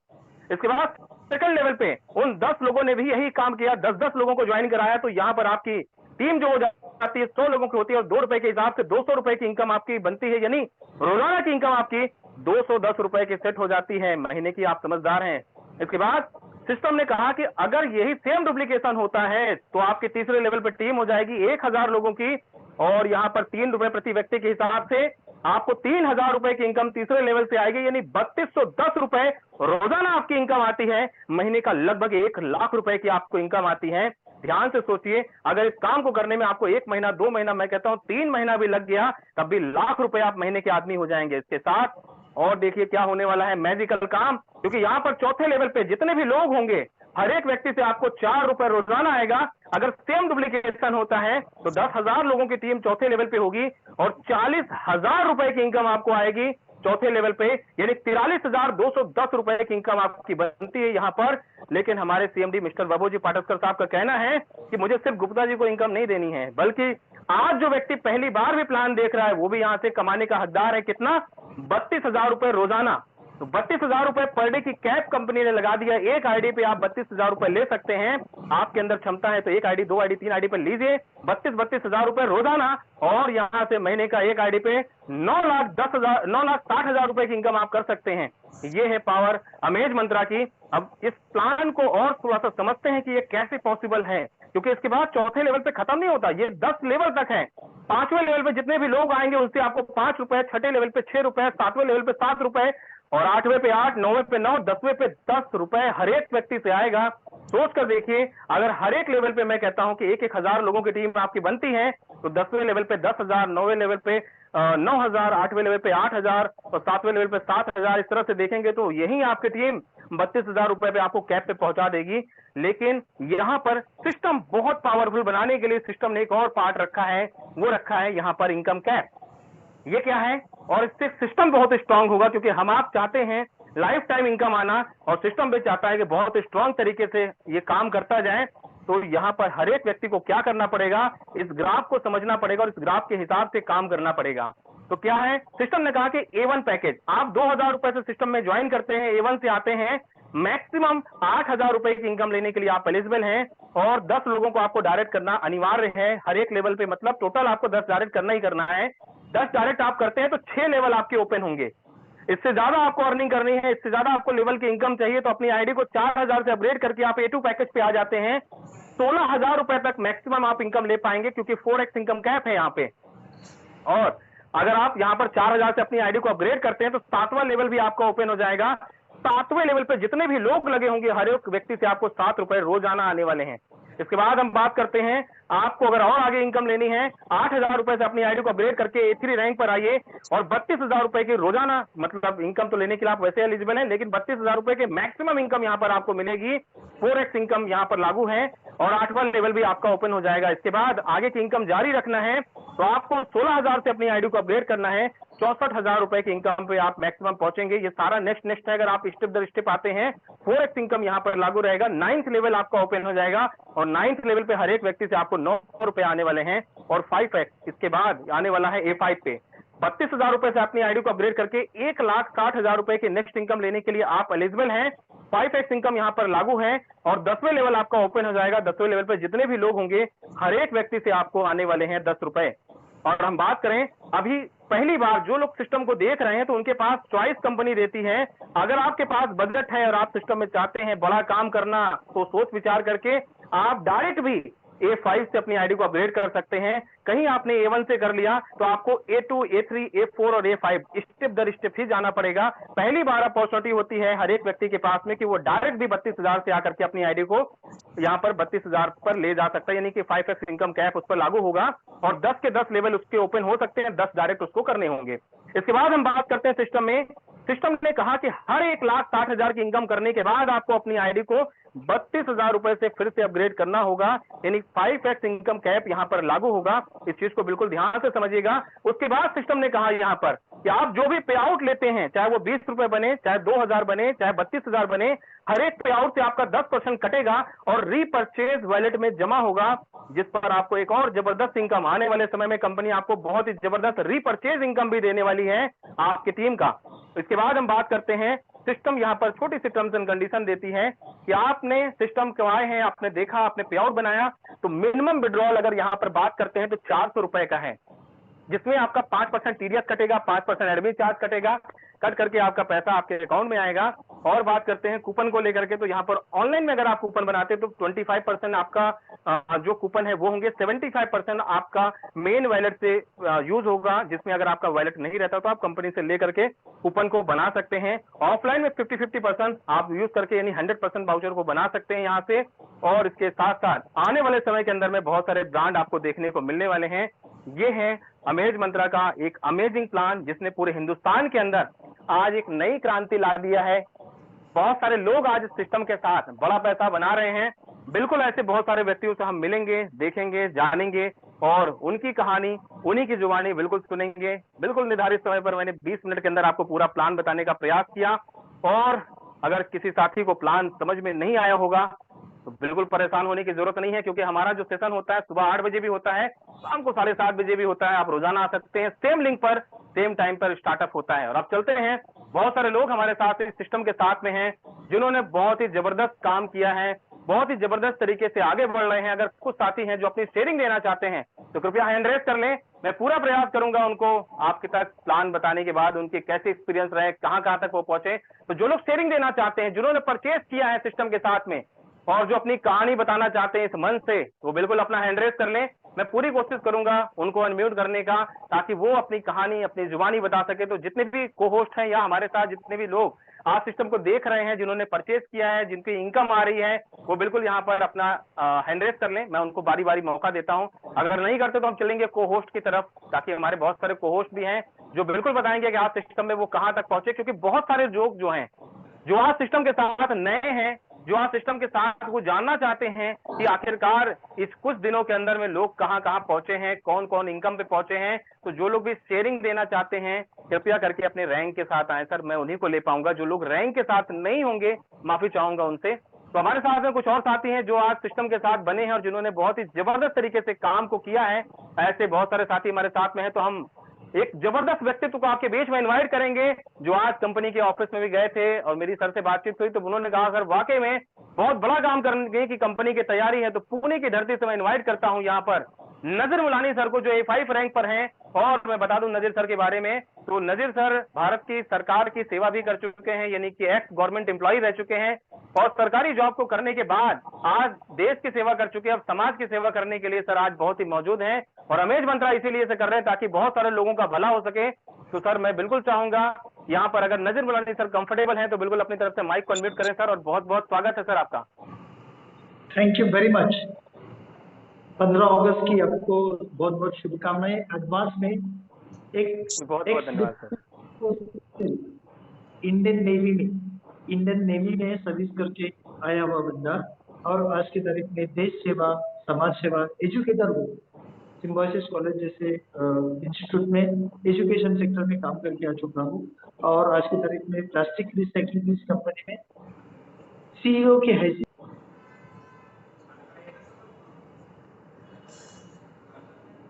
इसके बाद सेकंड लेवल पे उन 10 लोगों ने भी यही काम किया, 10-10 लोगों को ज्वाइन कराया, तो यहां पर आपकी टीम जो हो जाती है 100 लोगों की होती है और 2 रुपए के हिसाब से 200 रुपए की इनकम आपकी बनती है, यानी रोजाना की इनकम आपकी 210 रुपए की सेट हो जाती है महीने की। आप समझदार हैं। इसके बाद सिस्टम ने कहा कि अगर यही सेम डुप्लीकेशन होता है तो आपकी तीसरे लेवल पे टीम हो जाएगी 1000 लोगों की और यहां पर 3 रुपए प्रति व्यक्ति के हिसाब से आपको 3000 रुपए की इनकम तीसरे लेवल से आएगी, यानी 3210 रुपए रोजाना आपकी इनकम आती है। महीने का लगभग 1 लाख रुपए की आपको इनकम आती है। ध्यान से सोचिए, अगर इस काम को करने में आपको 1 महीना, 2 महीना, मैं कहता हूं 3 महीना भी लग गया, तब भी लाख रुपए आप महीने के आदमी हो जाएंगे। इसके साथ और देखिए क्या होने वाला है, मैजिकल काम, क्योंकि यहां पर चौथे लेवल पे जितने भी लोग होंगे हर एक व्यक्ति से आपको 4 रुपए रोजाना आएगा। अगर सेम डुप्लीकेशन होता है तो 10,000 लोगों की टीम चौथे लेवल पे होगी और 40,000 रुपए की इनकम आपको आएगी चौथे लेवल पे, यानी 43,210 रुपए की इनकम आपकी बनती है यहां पर। लेकिन हमारे सीएमडी मिस्टर वैभव जी पाटस्कर साहब का कहना है कि मुझे सिर्फ गुप्ता जी को इनकम नहीं देनी है, बल्कि आज जो व्यक्ति पहली बार भी प्लान देख रहा है वो भी यहां से कमाने का हकदार है। कितना? 32,000 रुपए रोजाना। तो 32,000 रुपए पर डे की कैप कंपनी ने लगा दिया। एक आईडी पे आप 32,000 रुपए ले सकते हैं। आपके अंदर क्षमता है तो 1 आईडी, 2 आईडी, 3 आईडी पर लीजिए 32,000 रुपए रोजाना और यहां से महीने का एक आईडी पे 9,60,000 रुपए की इनकम आप कर सकते हैं। ये है पावर अमेज मंत्रा की। अब इस प्लान को और थोड़ा सा समझते हैं कि ये कैसे पॉसिबल है, क्योंकि इसके बाद चौथे लेवल पे खत्म नहीं होता, ये 10 लेवल तक है। 5वें लेवल पे जितने भी लोग आएंगे उनसे आपको 5 रुपए, 6ठे लेवल पे 6 रुपए, 7वें लेवल पे 7 रुपए और 8वें पे 8, 9वें पे 9, 10वें पे 10 रुपए हर एक व्यक्ति से आएगा। सोच कर देखिए, अगर हर एक लेवल पे मैं कहता हूं कि 1-1 हजार लोगों की टीम आपकी बनती है तो 10वें लेवल पे 10,000, 9वें लेवल पे 9,000, 8वें लेवल पे 8,000 और 7वें लेवल पे 7,000। इस तरह से देखेंगे तो यही आपकी टीम 32,000 रुपए पे आपको कैप पे पहुंचा देगी। लेकिन यहां पर सिस्टम बहुत पावरफुल बनाने के लिए सिस्टम ने एक और पार्ट रखा है, वो रखा है यहां पर इनकम कैप। ये क्या है? और इससे सिस्टम बहुत स्ट्रांग होगा, क्योंकि हम आप चाहते हैं लाइफ टाइम इनकम आना और सिस्टम भी चाहता है कि बहुत स्ट्रांग तरीके से ये काम करता जाए। तो यहां पर हर एक व्यक्ति को क्या करना पड़ेगा, इस ग्राफ को समझना पड़ेगा और इस ग्राफ के हिसाब से काम करना पड़ेगा। तो क्या है, सिस्टम ने कहा कि A1 पैकेज, आप 2,000 रुपए से सिस्टम में ज्वाइन करते हैं, A1 से आते हैं, मैक्सिमम 8,000 रुपए की इनकम लेने के लिए आप एलिजिबल हैं और 10 लोगों को आपको डायरेक्ट करना अनिवार्य है हर एक लेवल पे। मतलब टोटल आपको 10 डायरेक्ट करना ही करना है। 10 डायरेक्ट आप करते हैं तो 6 लेवल आपके ओपन होंगे। इससे ज्यादा आपको अर्निंग करनी है, इससे ज्यादा आपको लेवल की इनकम चाहिए तो अपनी आईडी को 4,000 से अपग्रेड करके आप A2 पैकेज पे आ जाते हैं। 16,000 रुपए तक मैक्सिमम आप इनकम ले पाएंगे, क्योंकि 4x इनकम कैप है यहाँ पे। और अगर आप यहाँ पर 4,000 से अपनी आईडी को अपग्रेड करते हैं तो 7वां लेवल भी आपका ओपन हो जाएगा। 7वें लेवल पे जितने भी लोग लगे होंगे हर एक व्यक्ति से आपको 7 रुपए रोजाना आने वाले हैं। इसके बाद हम बात करते हैं, आपको अगर और आगे इनकम लेनी है 8,000 रुपए से अपनी आईडी को अपग्रेड करके A3 रैंक पर आइए और 32,000 रुपए की रोजाना, मतलब इनकम तो लेने के लिए आप वैसे एलिजिबल हैं, लेकिन 32,000 रुपए के मैक्सिमम इनकम यहाँ पर आपको मिलेगी। 4x इनकम यहाँ पर लागू है और 8वां लेवल भी आपका ओपन हो जाएगा। इसके बाद आगे की इनकम जारी रखना है तो आपको 16,000 से अपनी आईडी को अपग्रेड करना है। 64,000 रुपए की इनकम पे आप मैक्सिमम पहुंचेंगे। ये सारा नेक्स्ट है, अगर आप स्टेप दर स्टेप आते हैं 4x इनकम यहाँ पर लागू रहेगा। 9th लेवल आपका ओपन हो जाएगा और 9th लेवल पे हर एक व्यक्ति से आपको 9 रुपए आने वाले हैं और 5x इसके बाद आने वाला है A5 पे। 32,000 रुपए से अपनी आईडी को अपग्रेड करके 1,60,000 रुपए की नेक्स्ट इनकम लेने के लिए आप एलिजिबल हैं। 5x इनकम यहाँ पर लागू है और 10वें लेवल आपका ओपन हो जाएगा। 10वें लेवल पर जितने भी लोग होंगे हर एक व्यक्ति से आपको आने वाले हैं 10 रुपए। और हम बात करें अभी पहली बार जो लोग सिस्टम को देख रहे हैं तो उनके पास चॉइस कंपनी देती है। अगर आपके पास बजट है और आप सिस्टम में चाहते हैं बड़ा काम करना तो सोच विचार करके आप डायरेक्ट भी A5 से अपनी आईडी को अपग्रेड कर सकते हैं। कहीं आपने A1 से कर लिया तो आपको A2, A3, A4 और A5 स्टेप दर स्टेप ही जाना पड़ेगा। पहली बार अपॉर्चुनिटी होती है हर एक व्यक्ति के पास में कि वो डायरेक्ट भी 32,000 से आकर के अपनी आईडी को यहाँ पर 32,000 पर ले जा सकता है, यानी कि 5x इनकम कैप उस पर लागू होगा और 10 के 10 लेवल उसके ओपन हो सकते हैं, 10 डायरेक्ट उसको करने होंगे। इसके बाद हम बात करते हैं सिस्टम में। सिस्टम ने कहा कि हर 1,60,000 की इनकम करने के बाद आपको अपनी आईडी को 32,000 रुपए से फिर से अपग्रेड करना होगा, यानी 5x इनकम कैप यहां पर लागू होगा। इस चीज को बिल्कुल ध्यान से समझिएगा। उसके बाद सिस्टम ने कहा यहां पर कि आप जो भी पे आउट लेते हैं, चाहे वो 20 रुपए बने, चाहे 2,000 बने, चाहे 32,000 बने, हर एक पे आउट से आपका 10% कटेगा और रीपर्चेज वॉलेट में जमा होगा, जिस पर आपको एक और जबरदस्त इनकम आने वाले समय में कंपनी आपको बहुत ही जबरदस्त रीपर्चेज इनकम भी देने वाली है आपकी टीम का। इसके बाद हम बात करते हैं सिस्टम यहां पर छोटी सी टर्म्स एंड कंडीशन देती है कि आपने सिस्टम करवाए हैं, आपने देखा, आपने पे आउट बनाया, तो मिनिमम विड्रॉल अगर यहां पर बात करते हैं तो 400 रुपए का है, जिसमें आपका 5% टीडीएस कटेगा, 5% एडमिन चार्ज कटेगा, कट करके आपका पैसा आपके अकाउंट में आएगा। और बात करते हैं कूपन को लेकर के, तो यहाँ पर ऑनलाइन में अगर आप कूपन बनाते हैं तो 25% आपका जो कूपन है वो होंगे, 75% आपका मेन वैलेट से यूज होगा, जिसमें अगर आपका वैलेट नहीं रहता तो आप कंपनी से लेकर के कूपन को बना सकते हैं। ऑफलाइन में 50-50% आप यूज करके यानी 100% वाउचर को बना सकते हैं यहाँ से। और इसके साथ साथ आने वाले समय के अंदर में बहुत सारे ब्रांड आपको देखने को मिलने वाले हैं। ये है अमेज मंत्रा का एक अमेजिंग प्लान, जिसने पूरे हिंदुस्तान के अंदर आज एक नई क्रांति ला दिया है। बहुत सारे लोग आज इस सिस्टम के साथ बड़ा पैसा बना रहे हैं। बिल्कुल ऐसे बहुत सारे व्यक्तियों से हम मिलेंगे, देखेंगे, जानेंगे और उनकी कहानी, उन्हीं की जुबानी बिल्कुल सुनेंगे। बिल्कुल निर्धारित समय पर मैंने 20 मिनट के अंदर आपको पूरा प्लान बताने का प्रयास किया। और अगर किसी साथी को प्लान समझ में नहीं आया होगा तो बिल्कुल परेशान होने की जरूरत नहीं है, क्योंकि हमारा जो सेशन होता है सुबह 8 बजे भी होता है, शाम को 7:30 बजे भी होता है। आप रोजाना आ सकते हैं, सेम लिंक पर सेम टाइम पर स्टार्टअप होता है। और अब चलते हैं, बहुत सारे लोग हमारे साथ इस सिस्टम के साथ में हैं जिन्होंने बहुत ही जबरदस्त काम किया है, बहुत ही जबरदस्त तरीके से आगे बढ़ रहे हैं। अगर कुछ साथी हैं जो अपनी शेयरिंग देना चाहते हैं तो कृपया हैंड रेज कर लें। मैं पूरा प्रयास करूंगा उनको आपके तक प्लान बताने के बाद उनके कैसे एक्सपीरियंस रहे, कहां कहां तक वो पहुंचे। तो जो लोग शेयरिंग देना चाहते हैं, जिन्होंने परचेज किया है सिस्टम के साथ में और जो अपनी कहानी बताना चाहते हैं इस मंच से, वो बिल्कुल अपना हैंड रेज कर लें। मैं पूरी कोशिश करूंगा उनको अनम्यूट करने का, ताकि वो अपनी कहानी अपनी जुबानी बता सके। तो जितने भी को होस्ट हैं या हमारे साथ जितने भी लोग आज सिस्टम को देख रहे हैं, जिन्होंने परचेज किया है, जिनकी इनकम आ रही है, वो बिल्कुल यहाँ पर अपना हैंड रेज कर लें। मैं उनको बारी बारी मौका देता हूँ। अगर नहीं करते तो हम चलेंगे को होस्ट की तरफ, ताकि हमारे बहुत सारे को होस्ट भी हैं जो बिल्कुल बताएंगे कि आज सिस्टम में वो कहां तक पहुंचे। क्योंकि बहुत सारे लोग जो हैं जो आज सिस्टम के साथ नए हैं, जो आज सिस्टम के साथ वो जानना चाहते हैं कि आखिरकार इस कुछ दिनों के अंदर में लोग कहां कहां पहुंचे हैं, कौन कौन इनकम पे पहुंचे हैं। तो जो लोग भी शेयरिंग देना चाहते हैं कृपया करके अपने रैंक के साथ आए। सर मैं उन्हीं को ले पाऊंगा, जो लोग रैंक के साथ नहीं होंगे माफी चाहूंगा उनसे। तो हमारे साथ में कुछ और साथी हैं जो आज सिस्टम के साथ बने हैं और जिन्होंने बहुत ही जबरदस्त तरीके से काम को किया है। ऐसे बहुत सारे साथी हमारे साथ में हैं। तो हम एक जबरदस्त व्यक्तित्व को आपके बीच में इनवाइट करेंगे, जो आज कंपनी के ऑफिस में भी गए थे और मेरी सर से बातचीत हुई तो उन्होंने कहा सर वाकई में बहुत बड़ा काम करने की कंपनी की तैयारी है। तो पुणे की धरती से मैं इनवाइट करता हूं यहाँ पर नजीर मुलानी सर को, जो A5 रैंक पर हैं। और मैं बता दूं नजीर सर के बारे में, तो नजीर सर भारत की सरकार की सेवा भी कर चुके हैं, यानी कि एक्स गवर्नमेंट एम्प्लॉय रह चुके हैं और सरकारी जॉब को करने के बाद आज देश की सेवा कर चुके हैं। अब समाज की सेवा करने के लिए सर आज बहुत ही मौजूद हैं और अमेज मंत्रा इसीलिए से कर रहे हैं ताकि बहुत सारे लोगों का भला हो सके। तो सर मैं बिल्कुल चाहूंगा यहाँ पर अगर नजीर मुलानी सर कंफर्टेबल हैं तो बिल्कुल अपनी तरफ से माइक को अनम्यूट करें सर। और बहुत बहुत स्वागत है सर आपका। Thank you very much. 15 अगस्त की आपको बहुत बहुत शुभकामनाएं एडवांस में। एक बहुत बहुत धन्यवाद सर। इंडियन नेवी में सर्विस करके आया हुआ बंदा और आज की तारीख में देश सेवा, समाज सेवा, एजुकेटर हो, सिम्बायोसिस कॉलेज जैसे इंस्टीट्यूट में एजुकेशन सेक्टर में काम करके आ चुका हूँ और आज की तारीख में प्लास्टिक रिसाइक्लिंग कंपनी में CEO की हैसियत।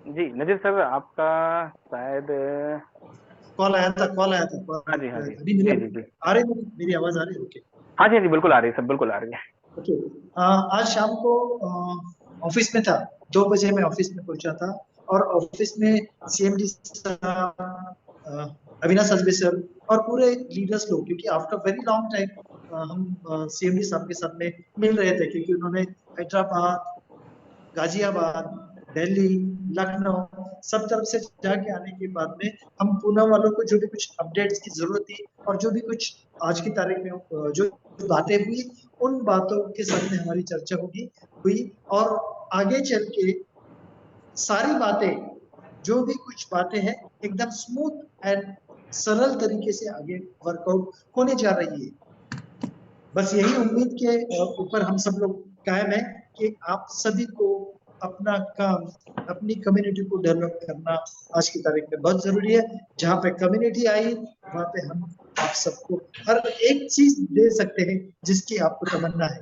जी नजीर सर आपका शायद कॉल आया था, कॉल आया था, कॉल हाँ जी, हाँ आया जी, था। अभी जी, जी, जी। आ रही है मेरी आवाज, आ रही है? ओके। हाँ जी, हाँ जी, बिल्कुल आ रही है सर, बिल्कुल आ रही है। ओके। आज शाम को ऑफिस में था, 2 बजे मैं ऑफिस में पहुंचा था। और ऑफिस में सीएमडी साहब, अविनाश अजबे सर और पूरे लीडर्स लोग, क्योंकि आफ्टर वेरी लॉन्ग टाइम हम सीएमडी साहब के साथ में मिल रहे थे, क्योंकि उन्होंने हैदराबाद, गाजियाबाद, दिल्ली, लखनऊ सब तरफ से जाके आने के बाद में हम पूना वालों को जो भी कुछ अपडेट्स की जरूरत थी और जो भी कुछ आज की तारीख में जो बातें हुई, उन बातों के साथ में हमारी चर्चा हुई। और आगे चल के सारी बातें, जो भी कुछ बातें हैं, एकदम स्मूथ एंड सरल तरीके से आगे वर्कआउट होने जा रही है। बस यही उम्मीद के ऊपर हम सब लोग कायम है कि आप सभी को अपना काम, अपनी कम्युनिटी को डेवलप करना आज की तारीख में बहुत जरूरी है। जहाँ पे कम्युनिटी आई, वहाँ पे हम आप सबको हर एक चीज दे सकते हैं जिसकी आपको तमन्ना है।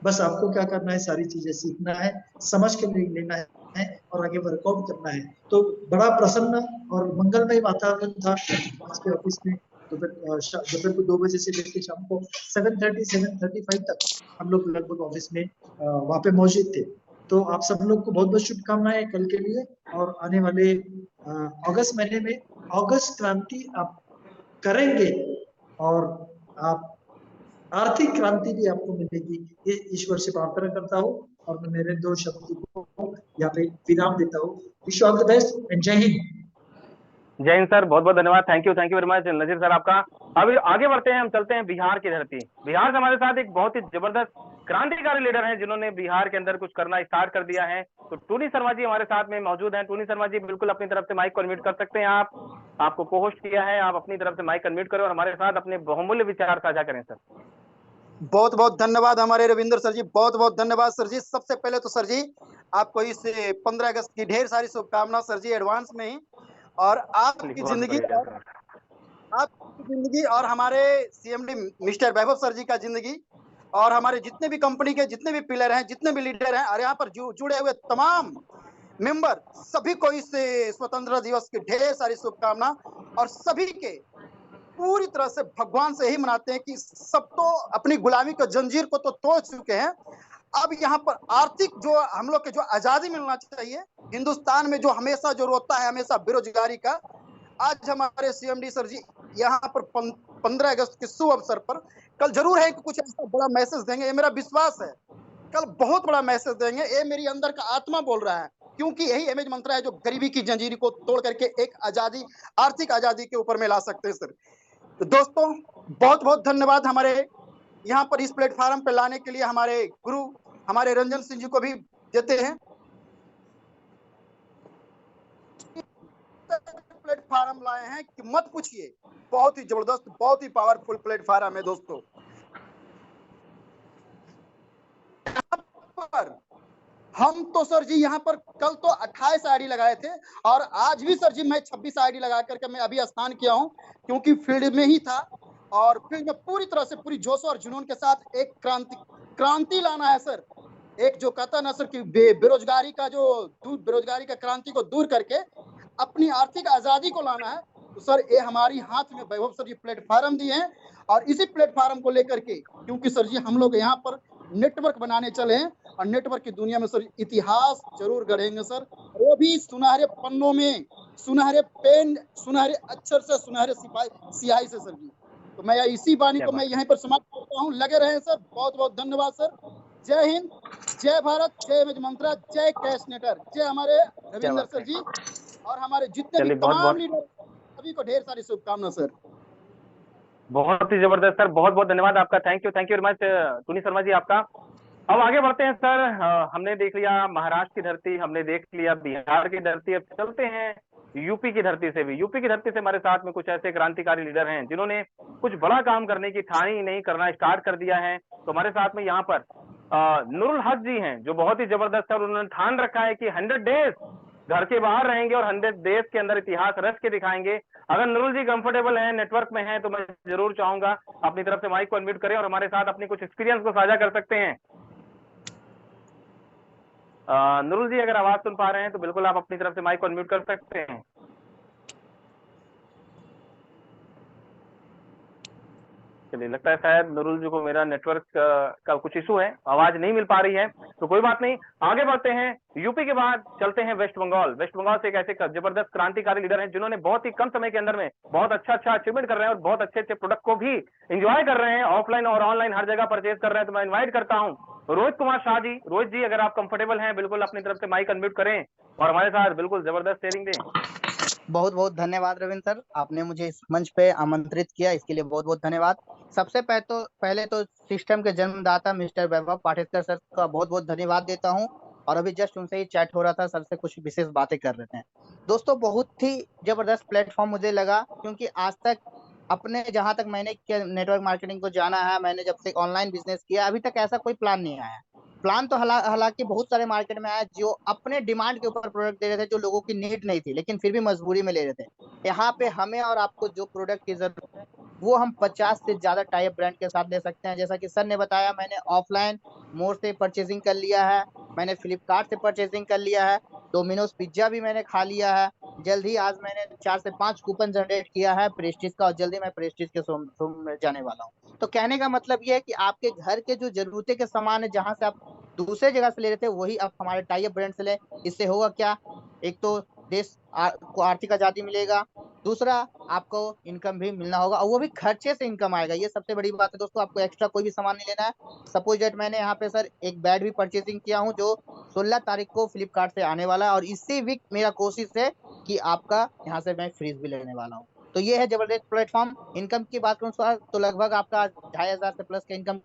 बस आपको क्या करना है, सारी चीजें सीखना है, समझ के लेना है और आगे वर्कआउट करना है। तो बड़ा प्रसन्न और मंगलमय वातावरण था आज के ऑफिस में। दोपहर को 2 बजे से लेकर शाम को 7:30 7:35 तक हम लोग लगभग ऑफिस में वहां पे मौजूद थे। तो आप सब लोग को बहुत बहुत शुभकामनाएं कल के लिए। और आने वाले अगस्त महीने में अगस्त क्रांति आप करेंगे, और आप आर्थिक क्रांति भी आपको मिलेगी, ये ईश्वर से प्रार्थना करता हूँ। और मैं मेरे 2 शब्द को यहाँ पे विराम देता हूँ। Wish all the best and जय हिंद। जय हिंद सर, बहुत बहुत धन्यवाद, thank you very much Nazir sir आपका। अभी आगे बढ़ते हैं, हम चलते हैं बिहार की धरती। बिहार से हमारे साथ एक बहुत ही जबरदस्त क्रांतिकारी लीडर हैं, जिन्होंने बिहार के अंदर कुछ करना स्टार्ट कर दिया है। तो टूनी शर्मा जी हमारे साथ में मौजूद हैं। टूनी शर्मा जी, बिल्कुल अपनी तरफ से माइक को अनम्यूट कर सकते हैं आप। आपको को होस्ट किया है, आप अपनी तरफ से माइक अनम्यूट करें और हमारे साथ अपने बहुमूल्य विचार साझा करें सर। बहुत बहुत धन्यवाद हमारे रविंद्र सर जी, बहुत बहुत धन्यवाद सर जी। सबसे पहले तो सर जी आपको इस 15 अगस्त की ढेर सारी शुभकामनाएं सर जी एडवांस में ही। और बहुत बढ़िया सर। आपकी जिंदगी और हमारे सीएमडी मिस्टर वैभव सर जी का जिंदगी और हमारे जितने भी कंपनी के जितने भी पिलर हैं, जितने भी लीडर हैं और यहाँ पर जुड़े हुए तमाम मेंबर, सभी को इस स्वतंत्रता दिवस की ढेर सारी शुभकामना। और सभी के पूरी तरह से भगवान से ही मनाते हैं कि सब तो अपनी गुलामी के जंजीर को तो तोड़ चुके हैं। अब यहाँ पर आर्थिक जो हम लोग के जो आजादी मिलना चाहिए, हिंदुस्तान में जो हमेशा जो रोता है हमेशा बेरोजगारी का, आज हमारे सीएमडी सर जी यहाँ पर 15 अगस्त के शुभ अवसर पर कल जरूर है कि कुछ ऐसा बड़ा मैसेज देंगे, ये मेरा विश्वास है। कल बहुत बड़ा मैसेज देंगे, ये मेरी अंदर का आत्मा बोल रहा है, क्योंकि यही इमेज मंत्र है जो गरीबी की जंजीर को तोड़ करके एक आजादी, आर्थिक आजादी के ऊपर में ला सकते हैं सर। तो दोस्तों बहुत बहुत धन्यवाद हमारे यहाँ पर इस प्लेटफॉर्म पे लाने के लिए। हमारे गुरु हमारे रंजन सिंह जी को भी देते हैं। प्लेटफॉर्म लाए हैं कि मत पूछिए, बहुत ही जबरदस्त, बहुत ही पावरफुल प्लेटफॉर्म है दोस्तों। पर हम तो सर जी यहाँ पर कल तो 28 आईडी लगाए थे और आज भी सर जी मैं 26 आईडी लगा करके मैं अभी स्नान किया हूँ, क्योंकि फील्ड में ही था। और फील्ड में पूरी तरह से पूरी जोश और जुनून के साथ एक क्रांति लाना है सर। एक जो कहता है ना सर कि बेरोजगारी का बेरोजगारी का क्रांति को दूर करके अपनी आर्थिक आजादी को लाना है। तो सर ये हमारी हाथ में वैभव सर जी प्लेटफॉर्म दिए हैं और इसी प्लेटफॉर्म को लेकर के, क्योंकि सर जी हम लोग यहाँ पर नेटवर्क बनाने चले हैं और नेटवर्क की दुनिया में सर इतिहास जरूर गढ़ेंगे सर, वो भी सुनहरे पन्नों में, सुनहरे पेन, सुनहरे अक्षर से, सुनहरे सियाही से सर जी। तो मैं इसी वाणी को मैं यहीं पर समाप्त करता हूँ। लगे रहे सर, बहुत बहुत धन्यवाद सर। जय हिंद, जय भारत, जय इमेज मंत्रा, जय कैश नेटर, जय हमारे रविंद्र सर जी और हमारे जितने भी तमाम लीडर, सभी को ढेर सारी शुभकामनाएं सर। बहुत ही जबरदस्त सर, बहुत बहुत धन्यवाद आपका, thank you very much Tooni Sharma ji आपका। अब आगे बढ़ते हैं सर। हमने देख लिया महाराष्ट्र की धरती, हमने देख लिया बिहार की धरती, अब चलते हैं यूपी की धरती से भी। यूपी की धरती से हमारे साथ में कुछ ऐसे क्रांतिकारी लीडर हैं जिन्होंने कुछ बड़ा काम करने की ठानी नहीं, करना स्टार्ट कर दिया है। तो हमारे साथ में यहाँ पर नूरुल हक जी हैं, जो बहुत ही जबरदस्त है। उन्होंने ठान रखा है कि 100 डेज घर के बाहर रहेंगे और 100 डेज के अंदर इतिहास रच के दिखाएंगे। अगर नूरुल जी कंफर्टेबल हैं, नेटवर्क में हैं, तो मैं जरूर चाहूंगा अपनी तरफ से माइक को अनम्यूट करें और हमारे साथ अपनी कुछ एक्सपीरियंस को साझा कर सकते हैं। नूरुल जी अगर आवाज सुन पा रहे हैं तो बिल्कुल आप अपनी तरफ से माइक को अनम्यूट कर सकते हैं। चलिए, लगता है शायद नूरुल जी को मेरा नेटवर्क का कुछ इशू है, आवाज नहीं मिल पा रही है, तो कोई बात नहीं, आगे बढ़ते हैं। यूपी के बाद चलते हैं वेस्ट बंगाल। वेस्ट बंगाल से एक ऐसे जबरदस्त क्रांतिकारी लीडर हैं जिन्होंने बहुत ही कम समय के अंदर में बहुत अच्छा अचीवमेंट कर रहे हैं और बहुत अच्छे प्रोडक्ट को भी एंजॉय कर रहे हैं, ऑफलाइन और ऑनलाइन हर जगह परचेज कर रहे हैं। तो मैं इन्वाइट करता हूँ रोहित कुमार शाह जी। रोहित जी, अगर आप कंफर्टेबल हैं, बिल्कुल अपनी तरफ से माइक अनम्यूट करें और हमारे साथ बिल्कुल जबरदस्त शेयरिंग दें। बहुत बहुत धन्यवाद रविंद्र सर, आपने मुझे इस मंच पे आमंत्रित किया, इसके लिए बहुत बहुत धन्यवाद। सबसे पहले तो सिस्टम के जन्मदाता मिस्टर वैभव पाठेकर सर का बहुत बहुत धन्यवाद देता हूं। और अभी जस्ट उनसे ही चैट हो रहा था, सर से कुछ विशेष बातें कर रहे थे। दोस्तों, बहुत ही जबरदस्त प्लेटफॉर्म मुझे लगा, क्योंकि आज तक अपने जहां तक मैंने नेटवर्क मार्केटिंग को जाना है, मैंने जब से ऑनलाइन बिजनेस किया, अभी तक ऐसा कोई प्लान नहीं आया। प्लान तो हालांकि बहुत सारे मार्केट में आया जो अपने डिमांड के ऊपर प्रोडक्ट दे रहे थे, जो लोगों की नीड नहीं थी, लेकिन फिर भी मजबूरी में ले रहे थे। यहाँ पे हमें और आपको जो प्रोडक्ट की जरूरत है वो हम 50 से ज्यादा टाइप ब्रांड के साथ ले सकते हैं। जैसा कि सर ने बताया, मैंने ऑफलाइन मोर से परचेजिंग कर लिया है, मैंने फ्लिपकार्ट से परचेजिंग कर लिया है, डोमिनोज पिज्जा भी मैंने खा लिया है। जल्द ही आज मैंने 4 से 5 कूपन जनरेट किया है प्रेस्टीज का, और जल्दी मैं प्रेस्टीज के शोरूम में जाने वाला हूँ। तो कहने का मतलब ये है कि आपके घर के जो जरूरतें के सामान है, जहां से आप दूसरे जगह से ले रहे थे, वही आप हमारे टाई अप ब्रांड से ले। इससे होगा क्या, एक तो देश को आर्थिक आजादी मिलेगा, दूसरा आपको इनकम भी मिलना होगा, और वो भी खर्चे से इनकम आएगा। ये सबसे बड़ी बात है दोस्तों, आपको एक्स्ट्रा कोई भी सामान नहीं लेना है। सपोज दैट मैंने यहाँ पे सर एक बैट भी परचेजिंग किया हूँ, जो 16 तारीख को फ्लिपकार्ट से आने वाला है, और इसी वीक मेरा कोशिश है कि आपका यहाँ से मैं फ्रीज भी लेने वाला हूँ। तो ये है जबरदस्त प्लेटफॉर्म। इनकम की बात करूँ सर, तो लगभग आपका 2500 से प्लस का इनकम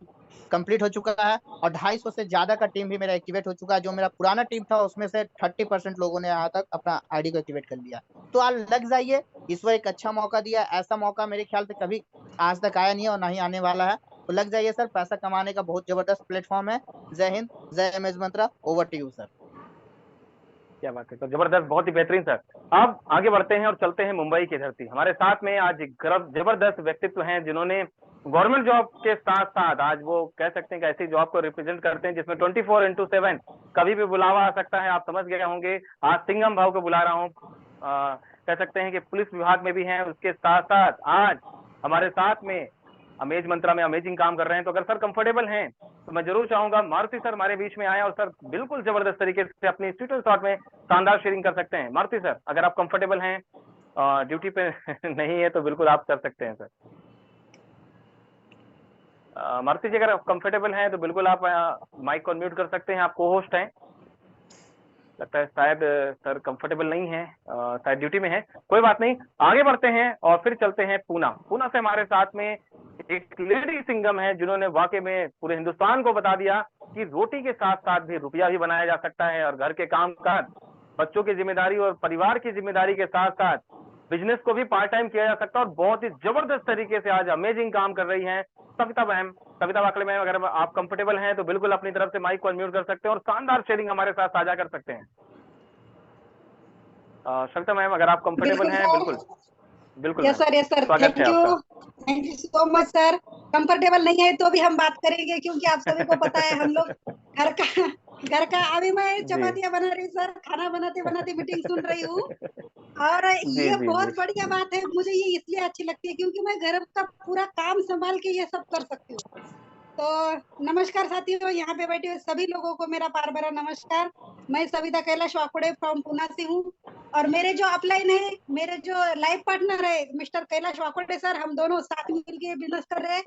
कंप्लीट हो चुका है, और 250 से ज्यादा का टीम भी मेरा एक्टिवेट हो चुका है। जो मेरा पुराना टीम था उसमें से 30% लोगों ने यहाँ तक अपना आईडी को एक्टिवेट कर लिया। तो आप लग जाइए, ईश्वर एक अच्छा मौका दिया, ऐसा मौका मेरे ख्याल से कभी आज तक आया नहीं है और ना ही आने वाला है। तो लग जाइए सर, पैसा कमाने का बहुत जबरदस्त प्लेटफॉर्म है। जय हिंद, जय MS Mantra. Over to you sir. क्या बात है, तो जबरदस्त, बहुत ही बेहतरीन सर। अब आगे बढ़ते हैं और चलते हैं मुंबई की धरती। हमारे साथ में आज जबरदस्त व्यक्तित्व हैं जिन्होंने गवर्नमेंट जॉब के साथ साथ आज वो कह सकते हैं कि ऐसी जॉब को रिप्रेजेंट करते हैं जिसमें 24/7 कभी भी बुलावा आ सकता है। आप समझ गए होंगे, आज सिंघम भाव को बुला रहा हूँ। कह सकते हैं कि पुलिस विभाग में भी हैं, उसके साथ साथ आज हमारे साथ में अमेज मंत्रा में अमेजिंग काम कर रहे हैं। तो अगर सर कंफर्टेबल हैं तो मैं जरूर चाहूंगा मारुति सर हमारे बीच में आए और सर बिल्कुल जबरदस्त तरीके से अपनी स्वीट एंड शॉर्ट में शानदार शेयरिंग कर सकते हैं। मारुति सर, अगर आप कंफर्टेबल हैं, ड्यूटी पे नहीं है तो बिल्कुल आप कर सकते हैं सर। मारुति जी, अगर आप कंफर्टेबल हैं तो बिल्कुल आप माइक को अनम्यूट कर सकते हैं। आप को होस्ट हैं, लगता है शायद सर कंफर्टेबल नहीं है, शायद ड्यूटी में है। कोई बात नहीं, आगे बढ़ते हैं और फिर चलते हैं पूना। पूना से हमारे साथ में एक लेडी सिंघम है जिन्होंने वाकई में पूरे हिंदुस्तान को बता दिया कि रोटी के साथ साथ भी रुपया भी बनाया जा सकता है, और घर के काम काज, बच्चों की जिम्मेदारी और परिवार की जिम्मेदारी के साथ साथ बिजनेस को भी पार्ट टाइम किया जा सकता है। और बहुत ही जबरदस्त तरीके से आज अमेजिंग काम कर रही हैं सविता मैम। सविता वाकले मैम, अगर आप कंफर्टेबल हैं तो बिल्कुल अपनी तरफ से माइक को अनम्यूट कर सकते हैं और शानदार शेयरिंग हमारे साथ साझा कर सकते हैं। सविता मैम, अगर आप कंफर्टेबल हैं, बिल्कुल बिल्कुल। Yes sir, yes sir, thank you so much sir. Comfortable नहीं है तो भी हम बात करेंगे, क्योंकि आप सभी को पता है हम लोग घर का अभी मैं चपातियां बना रही हूँ सर, खाना बनाते बनाते मीटिंग सुन रही हूँ। और ये बहुत बढ़िया बात है, मुझे ये इसलिए अच्छी लगती है क्योंकि मैं घर का पूरा काम संभाल के ये सब कर सकती हूँ। तो नमस्कार साथियों, यहाँ पे बैठे हुए सभी लोगों को मेरा प्यार भरा नमस्कार। मैं सविता कैलाश वाकोडे फ्रॉम पूना से हूँ, और मेरे जो अपलाइन है, मेरे जो लाइफ पार्टनर है मिस्टर कैलाश वाकोडे सर, हम दोनों साथ मिलके बिजनेस कर रहे हैं।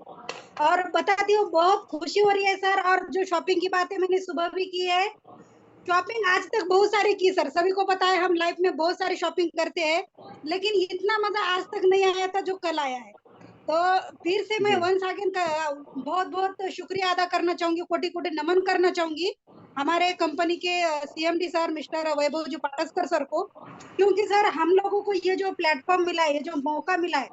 और बताती हूँ, बहुत खुशी हो रही है सर। और जो शॉपिंग की बात है, मैंने सुबह भी की है शॉपिंग, आज तक बहुत सारी की सर। सभी को पता है हम लाइफ में बहुत सारी शॉपिंग करते हैं, लेकिन इतना मजा आज तक नहीं आया था जो कल आया है। तो फिर से मैं वंस अगेन का बहुत बहुत शुक्रिया अदा करना चाहूंगी, कोटि कोटि नमन करना चाहूंगी हमारे कंपनी के सीएमडी सर मिस्टर वैभव जी पाटस्कर सर को, क्योंकि सर हम लोगों को ये जो प्लेटफॉर्म मिला है, ये जो मौका मिला है,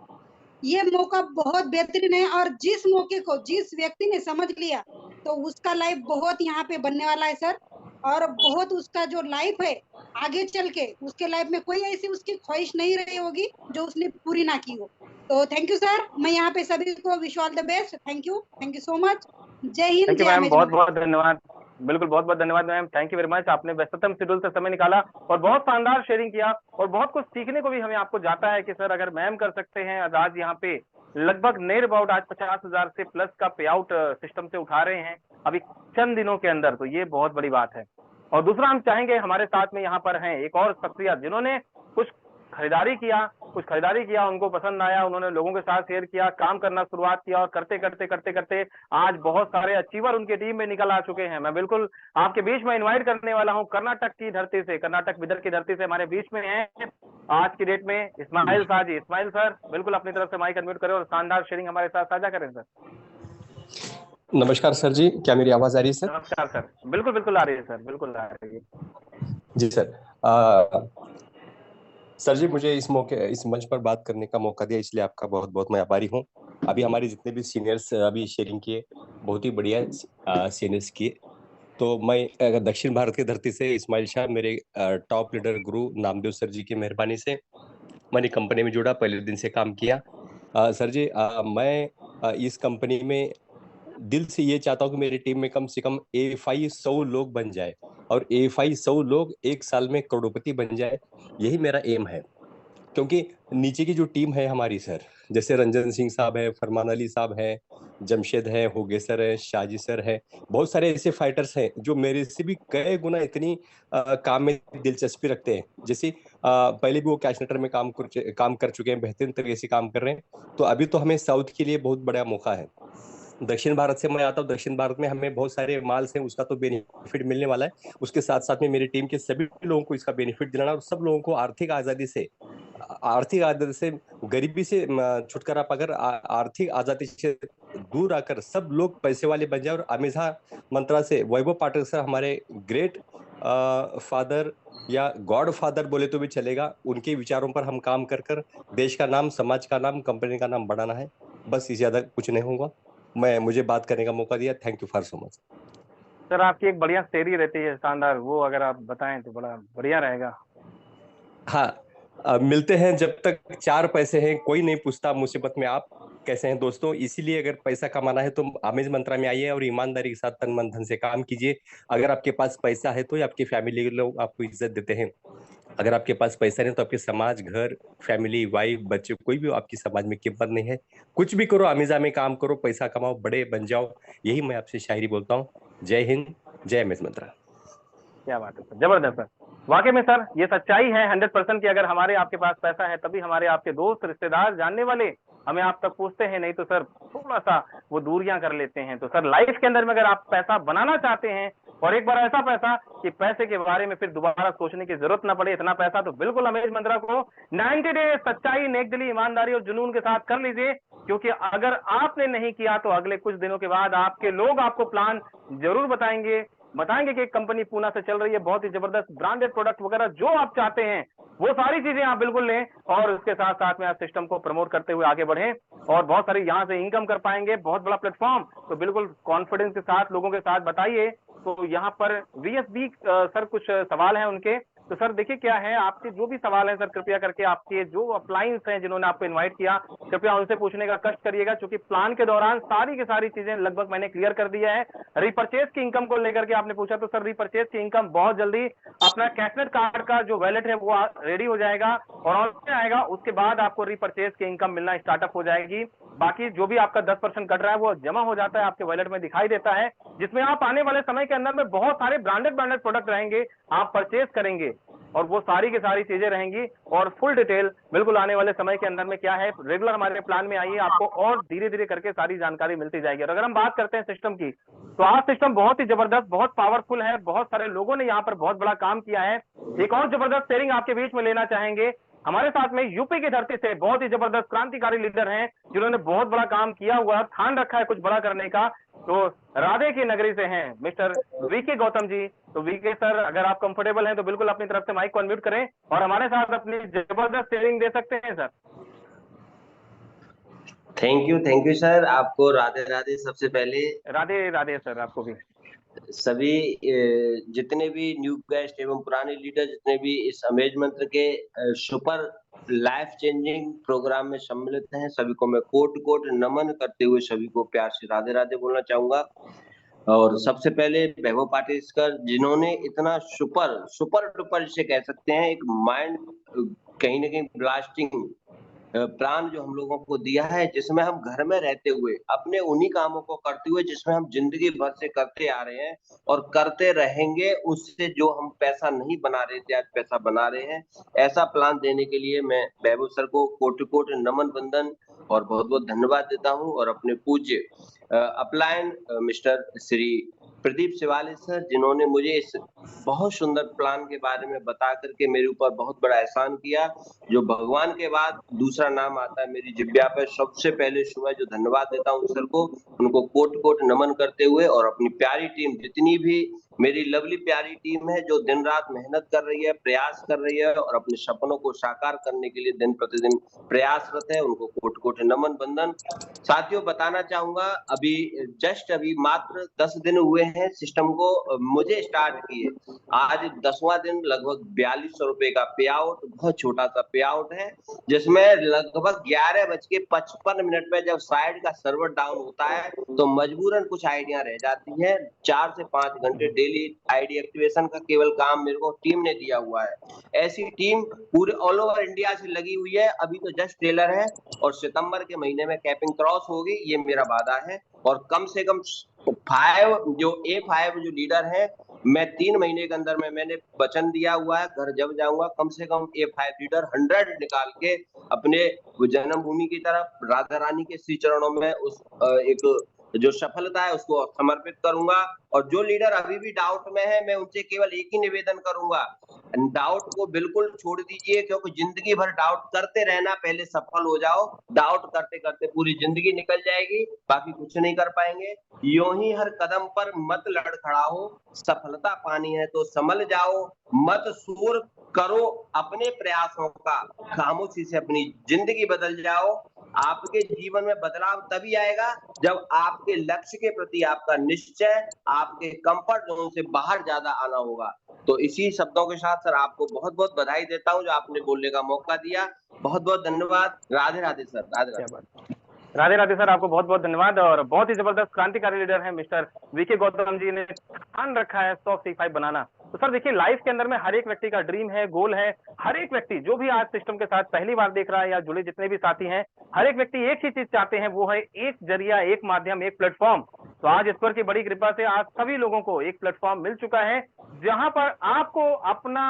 ये मौका बहुत बेहतरीन है। और जिस मौके को जिस व्यक्ति ने समझ लिया तो उसका लाइफ बहुत यहाँ पे बनने वाला है सर। और बहुत उसका जो लाइफ है आगे चल के, उसके लाइफ में कोई ऐसी उसकी ख्वाहिश नहीं रही होगी जो उसने पूरी ना की हो। तो थैंक यू सर, मैं यहाँ पे सभी को wish all the best. Thank you so much. जय हिंद, जय मैम, बहुत बहुत धन्यवाद। बिल्कुल, बहुत बहुत धन्यवाद ma'am, thank you very much. आपने व्यस्ततम शेड्यूल से समय निकाला और बहुत शानदार शेयरिंग किया और बहुत कुछ सीखने को भी हमें आपको जाता है कि सर अगर मैम कर सकते हैं, आज यहाँ पे लगभग नियर अबाउट आज 50,000 से प्लस का पे आउट सिस्टम से उठा रहे हैं अभी चंद दिनों के अंदर, तो ये बहुत बड़ी बात है। और दूसरा हम चाहेंगे हमारे साथ में यहाँ पर हैं एक और शख्सियत जिन्होंने कुछ खरीदारी किया, उनको पसंद आया, उन्होंने लोगों के साथ शेयर किया, काम करना शुरुआत किया और करते करते आज बहुत सारे अचीवर उनके टीम में निकल आ चुके हैं। मैं बिल्कुल आपके बीच में इनवाइट करने वाला हूं कर्नाटक की धरती से, कर्नाटक बिदर की धरती से हमारे बीच में हैं आज की डेट में इस्माइल शाह जी। इस्माइल सर बिल्कुल अपनी तरफ से माइक अनम्यूट करें और शानदार शेयरिंग हमारे साथ साझा करें सर। नमस्कार सर जी, क्या मेरी आवाज आ रही है सर? नमस्कार सर, बिल्कुल आ रही है सर, बिल्कुल आ रही है जी सर। सर जी, मुझे इस मंच पर बात करने का मौका दिया, इसलिए आपका बहुत बहुत मैं आभारी हूँ। अभी हमारे जितने भी सीनियर्स अभी शेयरिंग किए, बहुत ही बढ़िया सीनियर्स किए। तो मैं दक्षिण भारत की धरती से इस्माइल शाह, मेरे टॉप लीडर गुरु नामदेव सर जी की मेहरबानी से मैंने कंपनी में जुड़ा, पहले दिन से काम किया। सर जी, मैं इस कंपनी में दिल से ये चाहता हूँ कि मेरी टीम में कम से कम AFI 100 लोग बन जाए और AFI 100 लोग एक साल में करोड़पति बन जाए, यही मेरा एम है। क्योंकि नीचे की जो टीम है हमारी सर, जैसे रंजन सिंह साहब है, फरमान अली साहब है, जमशेद है, होगे सर है, शाजी सर है, बहुत सारे ऐसे फाइटर्स हैं जो मेरे से भी कई गुना इतनी काम में दिलचस्पी रखते हैं। जैसे पहले भी वो कैश नेटर में काम कर चुके हैं, बेहतरीन तरीके से काम कर रहे हैं। तो अभी तो हमें साउथ के लिए बहुत बड़ा मौका है। दक्षिण भारत से मैं आता हूँ, दक्षिण भारत में हमें बहुत सारे माल्स हैं, उसका तो बेनिफिट मिलने वाला है। उसके साथ साथ में मेरी टीम के सभी लोगों को इसका बेनिफिट दिलाना और सब लोगों को आर्थिक आजादी से, गरीबी से छुटकारा पाकर आर्थिक आजादी से दूर आकर सब लोग पैसे वाले बन जाए। और अमेज़ा मंत्रा से वैभव पाठक सर हमारे ग्रेट फादर या गॉड फादर बोले तो भी चलेगा, उनके विचारों पर हम काम कर देश का नाम, समाज का नाम, कंपनी का नाम बढ़ाना है। बस इससे ज्यादा कुछ नहीं होगा। मुझे बात करने का मौका दिया, thank you for so much. Sir आपकी एक बढ़िया शेयरी रहती है शानदार, वो अगर आप बताएं तो बड़ा बढ़िया रहेगा। हाँ, मिलते हैं जब तक 4 पैसे हैं, कोई नहीं पूछता मुसीबत में आप कैसे हैं दोस्तों। इसीलिए अगर पैसा कमाना है तो अमेज मंत्रा में आइए और ईमानदारी के साथ तन मन धन से काम कीजिए। अगर आपके पास पैसा है तो आपकी फैमिली के लोग आपको इज्जत देते हैं, अगर आपके पास पैसा नहीं तो आपके समाज, घर, फैमिली, वाइफ, बच्चे, कोई भी आपकी समाज में कीमत नहीं है। कुछ भी करो, अमेज़ा में काम करो, पैसा कमाओ, बड़े बन जाओ, यही मैं आपसे शायरी बोलता हूँ। जय हिंद, जय अमेज मंत्रा। क्या बात है सर, जबरदस्त सर। वाकई में सर ये सच्चाई है 100% कि अगर हमारे आपके पास पैसा है तभी हमारे आपके दोस्त, रिश्तेदार, जानने वाले हमें आप तक पूछते हैं, नहीं तो सर थोड़ा सा वो दूरियां कर लेते हैं। तो सर लाइफ के अंदर में अगर आप पैसा बनाना चाहते हैं और एक बार ऐसा पैसा कि पैसे के बारे में फिर दोबारा सोचने की जरूरत ना पड़े, इतना पैसा, तो बिल्कुल अमेज मंत्रा को 90 डेज सच्चाई, नेकदिली, ईमानदारी और जुनून के साथ कर लीजिए। क्योंकि अगर आपने नहीं किया तो अगले कुछ दिनों के बाद आपके लोग आपको प्लान जरूर बताएंगे कि एक कंपनी पूना से चल रही है, बहुत ही जबरदस्त ब्रांडेड प्रोडक्ट वगैरह जो आप चाहते हैं वो सारी चीजें आप बिल्कुल लें और उसके साथ साथ में आप सिस्टम को प्रमोट करते हुए आगे बढ़ें और बहुत सारी यहाँ से इनकम कर पाएंगे। बहुत बड़ा प्लेटफॉर्म, तो बिल्कुल कॉन्फिडेंस के साथ लोगों के साथ बताइए। तो यहाँ पर VSB सर कुछ सवाल हैं उनके, तो सर देखिए क्या है, आपके जो भी सवाल हैं सर कृपया करके आपके जो अप्लायंस हैं जिन्होंने आपको इनवाइट किया, कृपया उनसे पूछने का कष्ट करिएगा, क्योंकि प्लान के दौरान सारी की सारी चीजें लगभग मैंने क्लियर कर दिया है। रिपर्चेज की इनकम को लेकर के आपने पूछा, तो सर रिपर्चेज की इनकम बहुत जल्दी अपना कैशनेट कार्ड का जो वैलेट है वो रेडी हो जाएगा और ऑनलाइन आएगा, उसके बाद आपको रिपर्चेज की इनकम मिलना स्टार्टअप हो जाएगी। बाकी जो भी आपका 10% कट रहा है वो जमा हो जाता है, आपके वैलेट में दिखाई देता है, जिसमें आप आने वाले समय के अंदर में बहुत सारे ब्रांडेड प्रोडक्ट रहेंगे, आप परचेज करेंगे और वो सारी की सारी चीजें रहेंगी। और फुल डिटेल बिल्कुल आने वाले समय के अंदर में क्या है, रेगुलर हमारे प्लान में आइए, आपको और धीरे धीरे करके सारी जानकारी मिलती जाएगी। और अगर हम बात करते हैं सिस्टम की, तो आज सिस्टम बहुत ही जबरदस्त, बहुत पावरफुल है, बहुत सारे लोगों ने यहाँ पर बहुत बड़ा काम किया है। एक और जबरदस्त शेयरिंग आपके बीच में लेना चाहेंगे, हमारे साथ में यूपी की धरती से बहुत ही जबरदस्त क्रांतिकारी लीडर हैं जिन्होंने बहुत बड़ा काम किया हुआ, ठान रखा है कुछ बड़ा करने का। तो राधे की नगरी से हैं मिस्टर VK गौतम जी। तो VK सर अगर आप कंफर्टेबल हैं तो बिल्कुल अपनी तरफ से माइक को अनम्यूट करें और हमारे साथ अपनी जबरदस्त शेयरिंग दे सकते हैं सर। थैंक यू सर, आपको राधे राधे। सबसे पहले राधे राधे सर, आपको भी। सभी जितने भी न्यू गेस्ट एवं पुराने लीडर जितने भी इस अमेज मंत्र के सुपर लाइफ चेंजिंग प्रोग्राम में सम्मिलित हैं, सभी को मैं कोट नमन करते हुए सभी को प्यार से राधे राधे बोलना चाहूंगा। और सबसे पहले वैभव पाटेकर जिन्होंने इतना सुपर डुपर जिसे कह सकते हैं एक माइंड कहीं ना कहीं ब्लास्टिंग प्लान जो हम लोगों को दिया है, जिसमें हम घर में रहते हुए अपने उन्हीं कामों को करते हुए जिसमें हम जिंदगी भर से करते आ रहे हैं और करते रहेंगे, उससे जो हम पैसा नहीं बना रहे थे आज पैसा बना रहे हैं, ऐसा प्लान देने के लिए मैं वैभव सर को कोटि-कोटि नमन वंदन और बहुत-बहुत धन्यवाद देता हूं। और अपने पूज्य अपलायन मिस्टर श्री प्रदीप शिवालिक सर, जिन्होंने मुझे इस बहुत सुंदर प्लान के बारे में बता करके मेरे ऊपर बहुत बड़ा एहसान किया। जो भगवान के बाद दूसरा नाम आता है मेरी जिब्या पे, सबसे पहले सुबह जो धन्यवाद देता हूँ सर को, उनको कोट नमन करते हुए, और अपनी प्यारी टीम, जितनी भी मेरी लवली प्यारी टीम है जो दिन रात मेहनत कर रही है, प्रयास कर रही है और अपने सपनों को साकार करने के लिए दिन प्रतिदिन प्रयासरत है, उनको कोटि नमन वंदन। साथियों, बताना चाहूंगा अभी मात्र 10 दिन हुए हैं सिस्टम को मुझे स्टार्ट किए। आज 10वां दिन, लगभग 4200 रुपए का पे आउट, बहुत छोटा सा पे आउट है, जिसमें लगभग 11:55 में जब साइड का सर्वर डाउन होता है तो मजबूरन कुछ आइडिया रह जाती है। 4 से 5 घंटे डेली आईडी एक्टिवेशन का केवल काम मेरे को टीम ने दिया हुआ है। ऐसी टीम पूरे ऑल ओवर इंडिया से लगी हुई है। अभी तो जस्ट ट्रेलर है और सितंबर के महीने में कैपिंग क्रॉस होगी, ये मेरा वादा है। और कम से कम 5 जो A5 जो लीडर है, मैं 3 महीने के अंदर में मैंने वचन दिया हुआ है, घर जब जाऊंगा कम से कम A5 लीडर 100 निकाल के अपने जन्मभूमि की तरफ राधा रानी के श्री चरणों में उस एक जो सफलता है उसको समर्पित करूंगा। और जो लीडर अभी भी डाउट में है, मैं उनसे केवल एक ही निवेदन करूंगा, डाउट को बिल्कुल छोड़ दीजिए, क्योंकि जिंदगी भर डाउट करते रहना, पहले सफल हो जाओ। डाउट करते करते पूरी जिंदगी निकल जाएगी, बाकी कुछ नहीं कर पाएंगे। यूं ही हर कदम पर मत लड़खड़ाओ, सफलता पानी है तो संभल जाओ, मत शोर करो अपने प्रयासों का, खामोशी से अपनी जिंदगी बदल जाओ। आपके जीवन में बदलाव तभी आएगा जब आपके लक्ष्य के प्रति आपका निश्चय, आपके कंफर्ट जोन से बाहर ज्यादा आना होगा। तो इसी शब्दों के साथ सर आपको बहुत बहुत बधाई देता हूं जो आपने बोलने का मौका दिया। बहुत बहुत धन्यवाद। राधे राधे सर। राधे राधे। राधे राधे सर, आपको बहुत बहुत धन्यवाद। और बहुत ही जबरदस्त क्रांतिकारी लीडर है मिस्टर वीके गौतम जी ने ठान रखा है 100 C5 बनाना। तो सर देखिए, लाइफ के अंदर में हर एक व्यक्ति का ड्रीम है, गोल है। हर एक व्यक्ति जो भी आज सिस्टम के साथ पहली बार देख रहा है या जुड़े जितने भी साथी हैं, हर एक व्यक्ति एक ही चीज चाहते हैं, वो है एक जरिया, एक माध्यम, एक प्लेटफॉर्म। तो आज ईश्वर की बड़ी कृपा से आज सभी लोगों को एक प्लेटफॉर्म मिल चुका है, जहां पर आपको अपना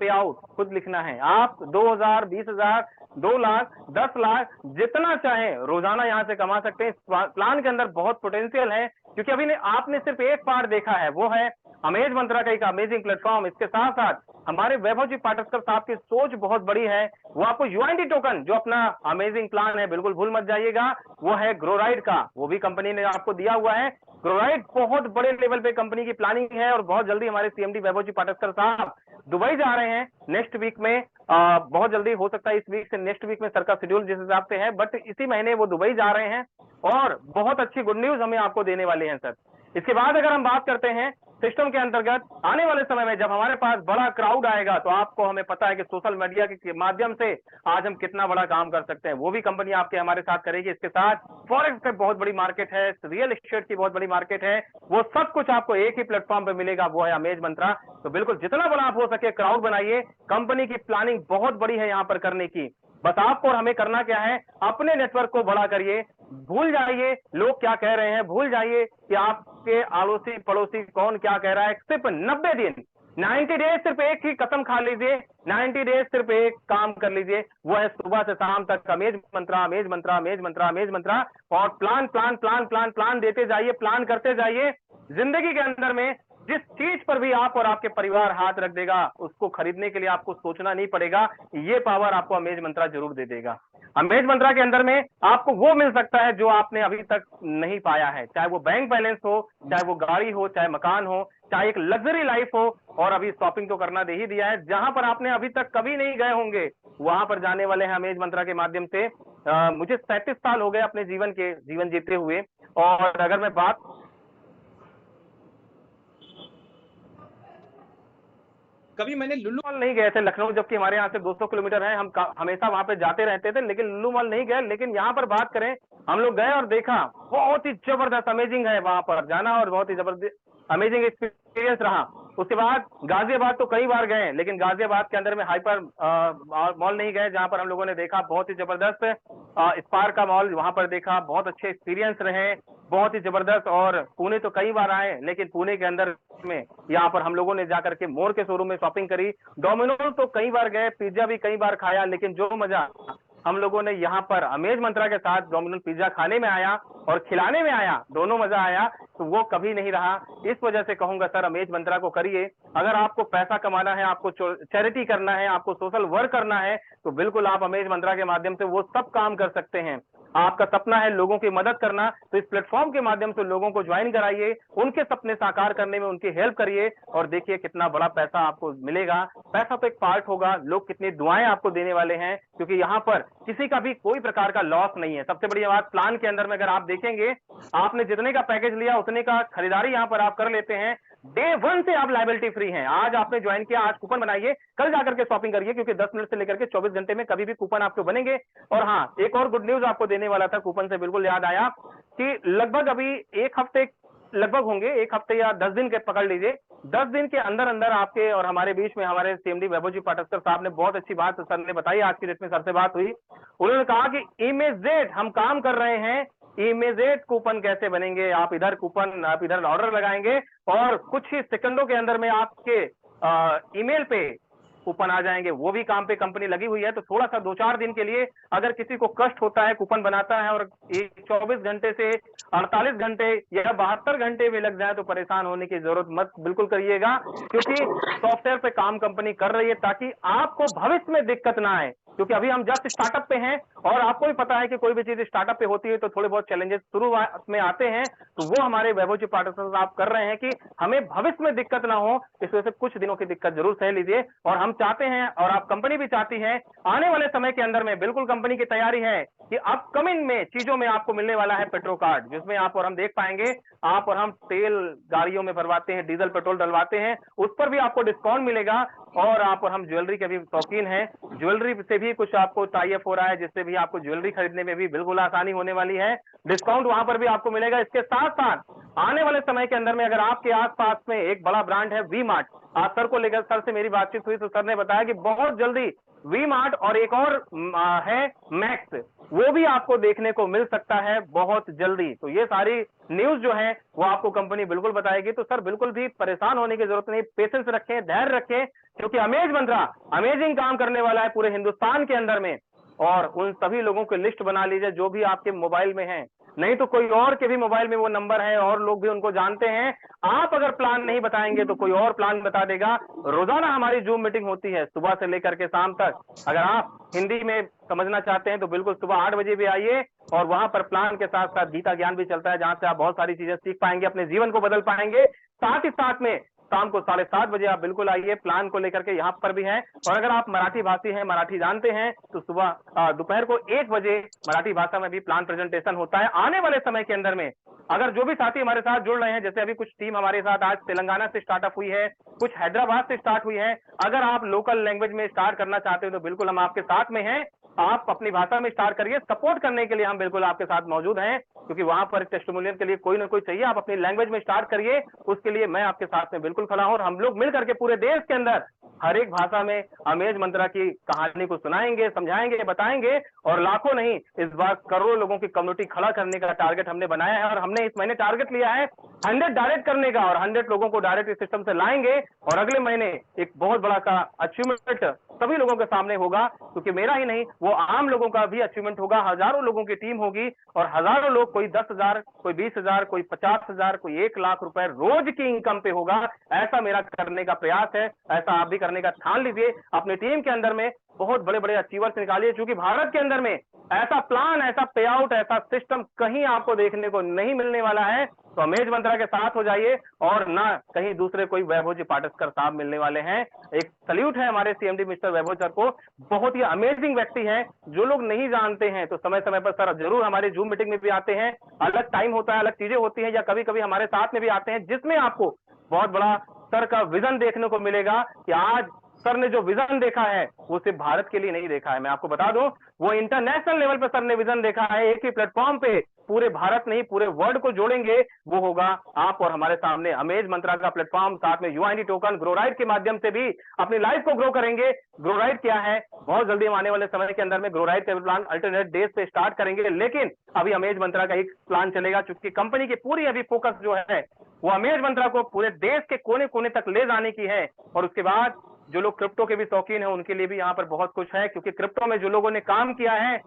पे आउट खुद लिखना है। आप 2000, 20,000, 2 लाख, 10 लाख जितना चाहे रोजाना यहाँ से कमा सकते हैं। इस प्लान के अंदर बहुत पोटेंशियल है, क्योंकि अभी आपने सिर्फ एक पार्ट देखा है, वो है अमेज मंत्रा का एक अमेजिंग प्लेटफॉर्म। इसके साथ साथ हमारे वैभव जी पाटस्कर साहब की सोच बहुत बड़ी है। वो आपको यूआईडी टोकन जो अपना अमेजिंग प्लान है, बिल्कुल भूल मत जाइएगा, वो है ग्रोराइड का, वो भी कंपनी ने आपको दिया हुआ है। ग्रोराइड बहुत बड़े लेवल पे कंपनी की प्लानिंग है और बहुत जल्दी हमारे सीएमडी वैभव जी पाटस्कर साहब दुबई जा रहे हैं नेक्स्ट वीक में। बहुत जल्दी, हो सकता है इस वीक से नेक्स्ट वीक में, सर का शेड्यूल जिस हिसाब से है, बट इसी महीने वो दुबई जा रहे हैं और बहुत अच्छी गुड न्यूज हमें आपको देने वाले हैं सर। इसके बाद अगर हम बात करते हैं सिस्टम के अंतर्गत, आने वाले समय में जब हमारे पास बड़ा क्राउड आएगा, तो आपको, हमें पता है कि सोशल मीडिया के माध्यम से आज हम कितना बड़ा काम कर सकते हैं, वो भी कंपनी आपके हमारे साथ करेगी। इसके साथ फॉरेक्स पे बहुत बड़ी मार्केट है, रियल एस्टेट की बहुत बड़ी मार्केट है, वो सब कुछ आपको एक ही प्लेटफॉर्म पे मिलेगा, वो है अमेज मंत्रा। तो बिल्कुल जितना बड़ा आप हो सके क्राउड बनाइए, कंपनी की प्लानिंग बहुत बड़ी है यहाँ पर करने की। बस आपको और हमें करना क्या है, अपने नेटवर्क को बड़ा करिए, भूल जाइए लोग क्या कह रहे हैं, भूल जाइए कि आपके अड़ोसी पड़ोसी कौन क्या कह रहा है। सिर्फ 90 दिन, 90 डेज, सिर्फ एक ही कसम खा लीजिए, 90 डेज सिर्फ एक काम कर लीजिए, वो है सुबह से शाम तक अमेज मंत्रा, अमेज मंत्रा, अमेज मंत्रा, अमेज मंत्रा। और plan plan plan plan plan देते जाइए, प्लान करते जाइए। जिंदगी के अंदर में जिस चीज पर भी आप और आपके परिवार हाथ रख देगा, उसको खरीदने के लिए आपको सोचना नहीं पड़ेगा। ये पावर आपको अमेज मंत्रा जरूर दे देगा। अमेज मंत्रा के अंदर में आपको वो मिल सकता है जो आपने अभी तक नहीं पाया है, चाहे वो बैंक बैलेंस हो, चाहे वो गाड़ी हो, चाहे मकान हो, चाहे एक लग्जरी लाइफ हो। और अभी शॉपिंग तो करना दे ही दिया है, जहां पर आपने अभी तक कभी नहीं गए होंगे वहां पर जाने वाले हैं अमेज मंत्रा के माध्यम से। मुझे 37 साल हो गए अपने जीवन जीते हुए। और अगर मैं बात, कभी मैंने लुल्लू मॉल नहीं गए थे लखनऊ, जबकि हमारे यहाँ से 200 किलोमीटर है, हम हमेशा वहां पे जाते रहते थे, लेकिन लुल्लू मॉल नहीं गए। लेकिन यहाँ पर बात करें हम लोग गए और देखा, बहुत ही जबरदस्त अमेजिंग है वहां पर जाना और बहुत ही जबरदस्त अमेजिंग एक्सपीरियंस रहा। उसके बाद गाजियाबाद तो कई बार गए, लेकिन गाजियाबाद के अंदर में हाइपर मॉल नहीं गए, जहां पर हम लोगों ने देखा बहुत ही जबरदस्त स्पार्क का मॉल वहां पर देखा, बहुत अच्छे एक्सपीरियंस रहे, बहुत ही जबरदस्त। और पुणे तो कई बार आए, लेकिन पुणे के अंदर में यहाँ पर हम लोगों ने जाकर के मोर के शोरूम में शॉपिंग करी। डोमिनोज तो कई बार गए, पिज्जा भी कई बार खाया, लेकिन जो मजा हम लोगों ने यहाँ पर अमेज मंत्रा के साथ डोमिनोज पिज्जा खाने में आया और खिलाने में आया, दोनों मजा आया, तो वो कभी नहीं रहा। इस वजह से कहूंगा सर, अमेज मंत्रा को करिए। अगर आपको पैसा कमाना है, आपको चैरिटी करना है, आपको सोशल वर्क करना है, तो बिल्कुल आप अमेज मंत्रा के माध्यम से वो सब काम कर सकते हैं। आपका सपना है लोगों की मदद करना, तो इस प्लेटफॉर्म के माध्यम से लोगों को ज्वाइन कराइए, उनके सपने साकार करने में उनकी हेल्प करिए, और देखिए कितना बड़ा पैसा आपको मिलेगा। पैसा तो एक पार्ट होगा, लोग कितनी दुआएं आपको देने वाले हैं, क्योंकि यहाँ पर किसी का भी कोई प्रकार का लॉस नहीं है। सबसे बड़ी बात, प्लान के अंदर में अगर आप देखेंगे, आपने जितने का पैकेज लिया उतने का खरीदारी यहाँ पर आप कर लेते हैं। डे 1 से आप लायबिलिटी फ्री हैं। आज आपने ज्वाइन किया, आज कूपन बनाइए, कल जाकर के शॉपिंग करिए, क्योंकि 10 मिनट से लेकर के 24 घंटे में कभी भी कूपन आपको बनेंगे। और हाँ, एक और गुड न्यूज आपको देने वाला था, कूपन से बिल्कुल याद आया कि लगभग अभी एक हफ्ते लगभग होंगे, एक हफ्ते या 10 दिन के पकड़ लीजिए, 10 दिन के अंदर अंदर आपके और हमारे बीच में हमारे सीएमडी वैभव जी पाटस्कर साहब ने बहुत अच्छी बात सर ने बताई। आज की डेट में सर से बात हुई, उन्होंने कहा कि इमीडिएट हम काम कर रहे हैं, इमीडिएट कूपन कैसे बनेंगे। आप इधर कूपन, आप इधर ऑर्डर लगाएंगे और कुछ ही सेकंडों के अंदर में आपके ईमेल पे कूपन आ जाएंगे। वो भी काम पे कंपनी लगी हुई है। तो थोड़ा सा 2-4 दिन के लिए अगर किसी को कष्ट होता है, कूपन बनाता है और 24 घंटे से 48 घंटे या 72 घंटे में लग जाए, तो परेशान होने की जरूरत मत बिल्कुल करिएगा, क्योंकि सॉफ्टवेयर पे काम कंपनी कर रही है ताकि आपको भविष्य में दिक्कत ना आए। क्योंकि अभी हम जस्ट स्टार्टअप पे हैं, और आपको भी पता है कि कोई भी चीज स्टार्टअप पे होती है तो थोड़े बहुत चैलेंजेस शुरुआत में आते हैं। तो वो हमारे वैभव जी पाटस्कर साहब कर रहे हैं कि हमें भविष्य में दिक्कत ना हो, इस वजह से कुछ दिनों की दिक्कत जरूर सह लीजिए। और हम चाहते हैं, और आप कंपनी भी चाहती है, आने वाले समय के अंदर में बिल्कुल कंपनी की तैयारी है कि अपकमिंग में चीजों में आपको मिलने वाला है पेट्रो कार्ड, जिसमें आप और हम देख पाएंगे, आप और हम तेल गाड़ियों में भरवाते हैं, डीजल पेट्रोल डलवाते हैं, उस पर भी आपको डिस्काउंट मिलेगा। और आप और हम ज्वेलरी के भी शौकीन हैं, ज्वेलरी से भी कुछ आपको टाई अप हो रहा है, जिससे भी आपको ज्वेलरी खरीदने में भी बिल्कुल आसानी होने वाली है। डिस्काउंट वहां पर भी आपको मिलेगा। इसके साथ साथ आने वाले समय के अंदर में अगर आपके आसपास में एक बड़ा ब्रांड है वी मार्ट, आज सर को लेकर सर से मेरी बातचीत हुई तो सर ने बताया कि बहुत जल्दी वी मार्ट और एक और है मैक्स, वो भी आपको देखने को मिल सकता है बहुत जल्दी। तो ये सारी न्यूज जो है वो आपको कंपनी बिल्कुल बताएगी। तो सर बिल्कुल भी परेशान होने की जरूरत नहीं, पेशेंस रखें, धैर्य रखें, क्योंकि अमेज मंत्रा अमेजिंग काम करने वाला है पूरे हिंदुस्तान के अंदर में। और उन सभी लोगों की लिस्ट बना लीजिए जो भी आपके मोबाइल में है, नहीं तो कोई और के भी मोबाइल में वो नंबर है और लोग भी उनको जानते हैं। आप अगर प्लान नहीं बताएंगे तो कोई और प्लान बता देगा। रोजाना हमारी जूम मीटिंग होती है सुबह से लेकर के शाम तक। अगर आप हिंदी में समझना चाहते हैं तो बिल्कुल सुबह 8 बजे भी आइए, और वहां पर प्लान के साथ साथ गीता ज्ञान भी चलता है, जहां से आप बहुत सारी चीजें सीख पाएंगे, अपने जीवन को बदल पाएंगे। साथ ही साथ में शाम को 7:30 बजे आप बिल्कुल आइए, प्लान को लेकर के यहाँ पर भी हैं। और अगर आप मराठी भाषी हैं, मराठी जानते हैं, तो सुबह दोपहर को 1 बजे मराठी भाषा में भी प्लान प्रेजेंटेशन होता है। आने वाले समय के अंदर में अगर जो भी साथी हमारे साथ जुड़ रहे हैं, जैसे अभी कुछ टीम हमारे साथ आज तेलंगाना से स्टार्टअप हुई है, कुछ हैदराबाद से स्टार्ट हुई है, अगर आप लोकल लैंग्वेज में स्टार्ट करना चाहते हो तो बिल्कुल हम आपके साथ में हैं। आप अपनी भाषा में स्टार्ट करिए, सपोर्ट करने के लिए हम बिल्कुल आपके साथ मौजूद हैं, क्योंकि वहां पर टेस्टिमोनियल के लिए कोई ना कोई चाहिए। आप अपनी लैंग्वेज में स्टार्ट करिए, उसके लिए मैं आपके साथ में बिल्कुल खड़ा हूं। और हम लोग मिल करके पूरे देश के अंदर हर एक भाषा में अमेज मंत्रा की कहानी को सुनाएंगे, समझाएंगे, बताएंगे, और लाखों नहीं, इस बार करोड़ों लोगों की कम्युनिटी खड़ा करने का टारगेट हमने बनाया है। और हमने इस महीने टारगेट लिया है 100 डायरेक्ट करने का, और 100 लोगों को डायरेक्ट इस सिस्टम से लाएंगे। और अगले महीने एक बहुत बड़ा सा अचीवमेंट सभी लोगों के सामने होगा, क्योंकि मेरा ही नहीं, वो आम लोगों का भी अचीवमेंट होगा। हजारों लोगों की टीम होगी, और हजारों लोग, कोई 10,000, कोई 20,000, कोई 50,000, कोई 1 लाख रुपए रोज की इनकम पे होगा। ऐसा मेरा करने का प्रयास है, ऐसा आप भी करने का ठान लीजिए। अपनी टीम के अंदर में बहुत बड़े बड़े अचीवर्स निकालिए, क्योंकि भारत के अंदर में ऐसा प्लान, ऐसा पे आउट, ऐसा सिस्टम कहीं आपको देखने को नहीं मिलने वाला है। तो अमेज मंत्रा के साथ हो जाइए, और ना कहीं दूसरे कोई वैभव जी पाटस्कर साहब मिलने वाले हैं। एक सल्यूट है हमारे सीएमडी मिस्टर वैभव सर को, बहुत ही अमेजिंग व्यक्ति हैं। जो लोग नहीं जानते हैं तो समय समय पर सर जरूर हमारे जूम मीटिंग में भी आते हैं, अलग टाइम होता है, अलग चीजें होती हैं, या कभी कभी हमारे साथ में भी आते हैं, जिसमें आपको बहुत बड़ा सर का विजन देखने को मिलेगा कि आज सर ने जो विजन देखा है वो सिर्फ भारत के लिए नहीं देखा है, मैं आपको बता दूं वो इंटरनेशनल लेवल पे सर ने विजन देखा है। एक ही प्लेटफॉर्म पे पूरे भारत नहीं पूरे वर्ल्ड को जोड़ेंगे, वो होगा आप और हमारे सामने अमेज मंत्रा का प्लेटफॉर्म, साथ में यूआईडी टोकन, ग्रोराइट के माध्यम से भी अपनी लाइफ को ग्रो करेंगे। ग्रोराइट क्या है, बहुत जल्दी हम आने वाले समय के अंदर में ग्रोराइट का प्लान अल्टरनेट डेज पे स्टार्ट करेंगे, लेकिन अभी अमेज मंत्रा का एक प्लान चलेगा, चूंकि कंपनी की पूरी अभी फोकस जो है वो अमेज मंत्रा को पूरे देश के कोने कोने तक ले जाने की है। और उसके बाद जो लोग क्रिप्टो के भी शौकीन है उनके लिए भी यहाँ पर बहुत कुछ है, क्योंकि क्रिप्टो में जो लोगों ने काम किया है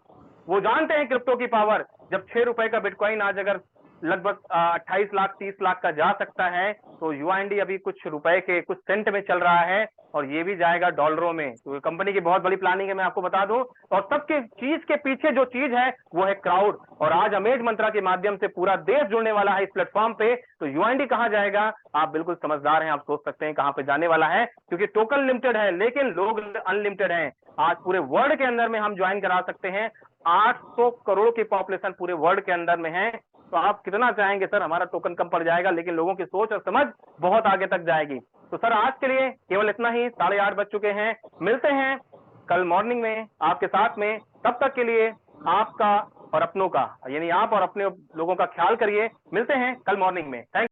वो जानते हैं क्रिप्टो की पावर। जब 6 रुपए का बिटकॉइन आज अगर लगभग 28 लाख 30 लाख का जा सकता है, तो यूआईडी अभी कुछ रुपए के कुछ सेंट में चल रहा है और ये भी जाएगा डॉलरों में। तो कंपनी की बहुत बड़ी प्लानिंग है, मैं आपको बता दूं। और सबके चीज के पीछे जो चीज है वो है क्राउड, और आज अमेज मंत्रा के माध्यम से पूरा देश जुड़ने वाला है इस प्लेटफॉर्म पे। तो यूआईडी कहाँ जाएगा, आप बिल्कुल समझदार हैं, आप सोच सकते हैं कहाँ पे जाने वाला है, क्योंकि टोकन लिमिटेड है लेकिन लोग अनलिमिटेड हैं। आज पूरे वर्ल्ड के अंदर में हम ज्वाइन करा सकते हैं, 800 करोड़ की पॉपुलेशन पूरे वर्ल्ड के अंदर में है। तो आप कितना चाहेंगे सर हमारा टोकन कम पड़ जाएगा, लेकिन लोगों की सोच और समझ बहुत आगे तक जाएगी। तो सर आज के लिए केवल इतना ही, 8:30 बज चुके हैं। मिलते हैं कल मॉर्निंग में आपके साथ में, तब तक के लिए आपका और अपनों का, यानी आप और अपने लोगों का ख्याल करिए। मिलते हैं कल मॉर्निंग में। थैंक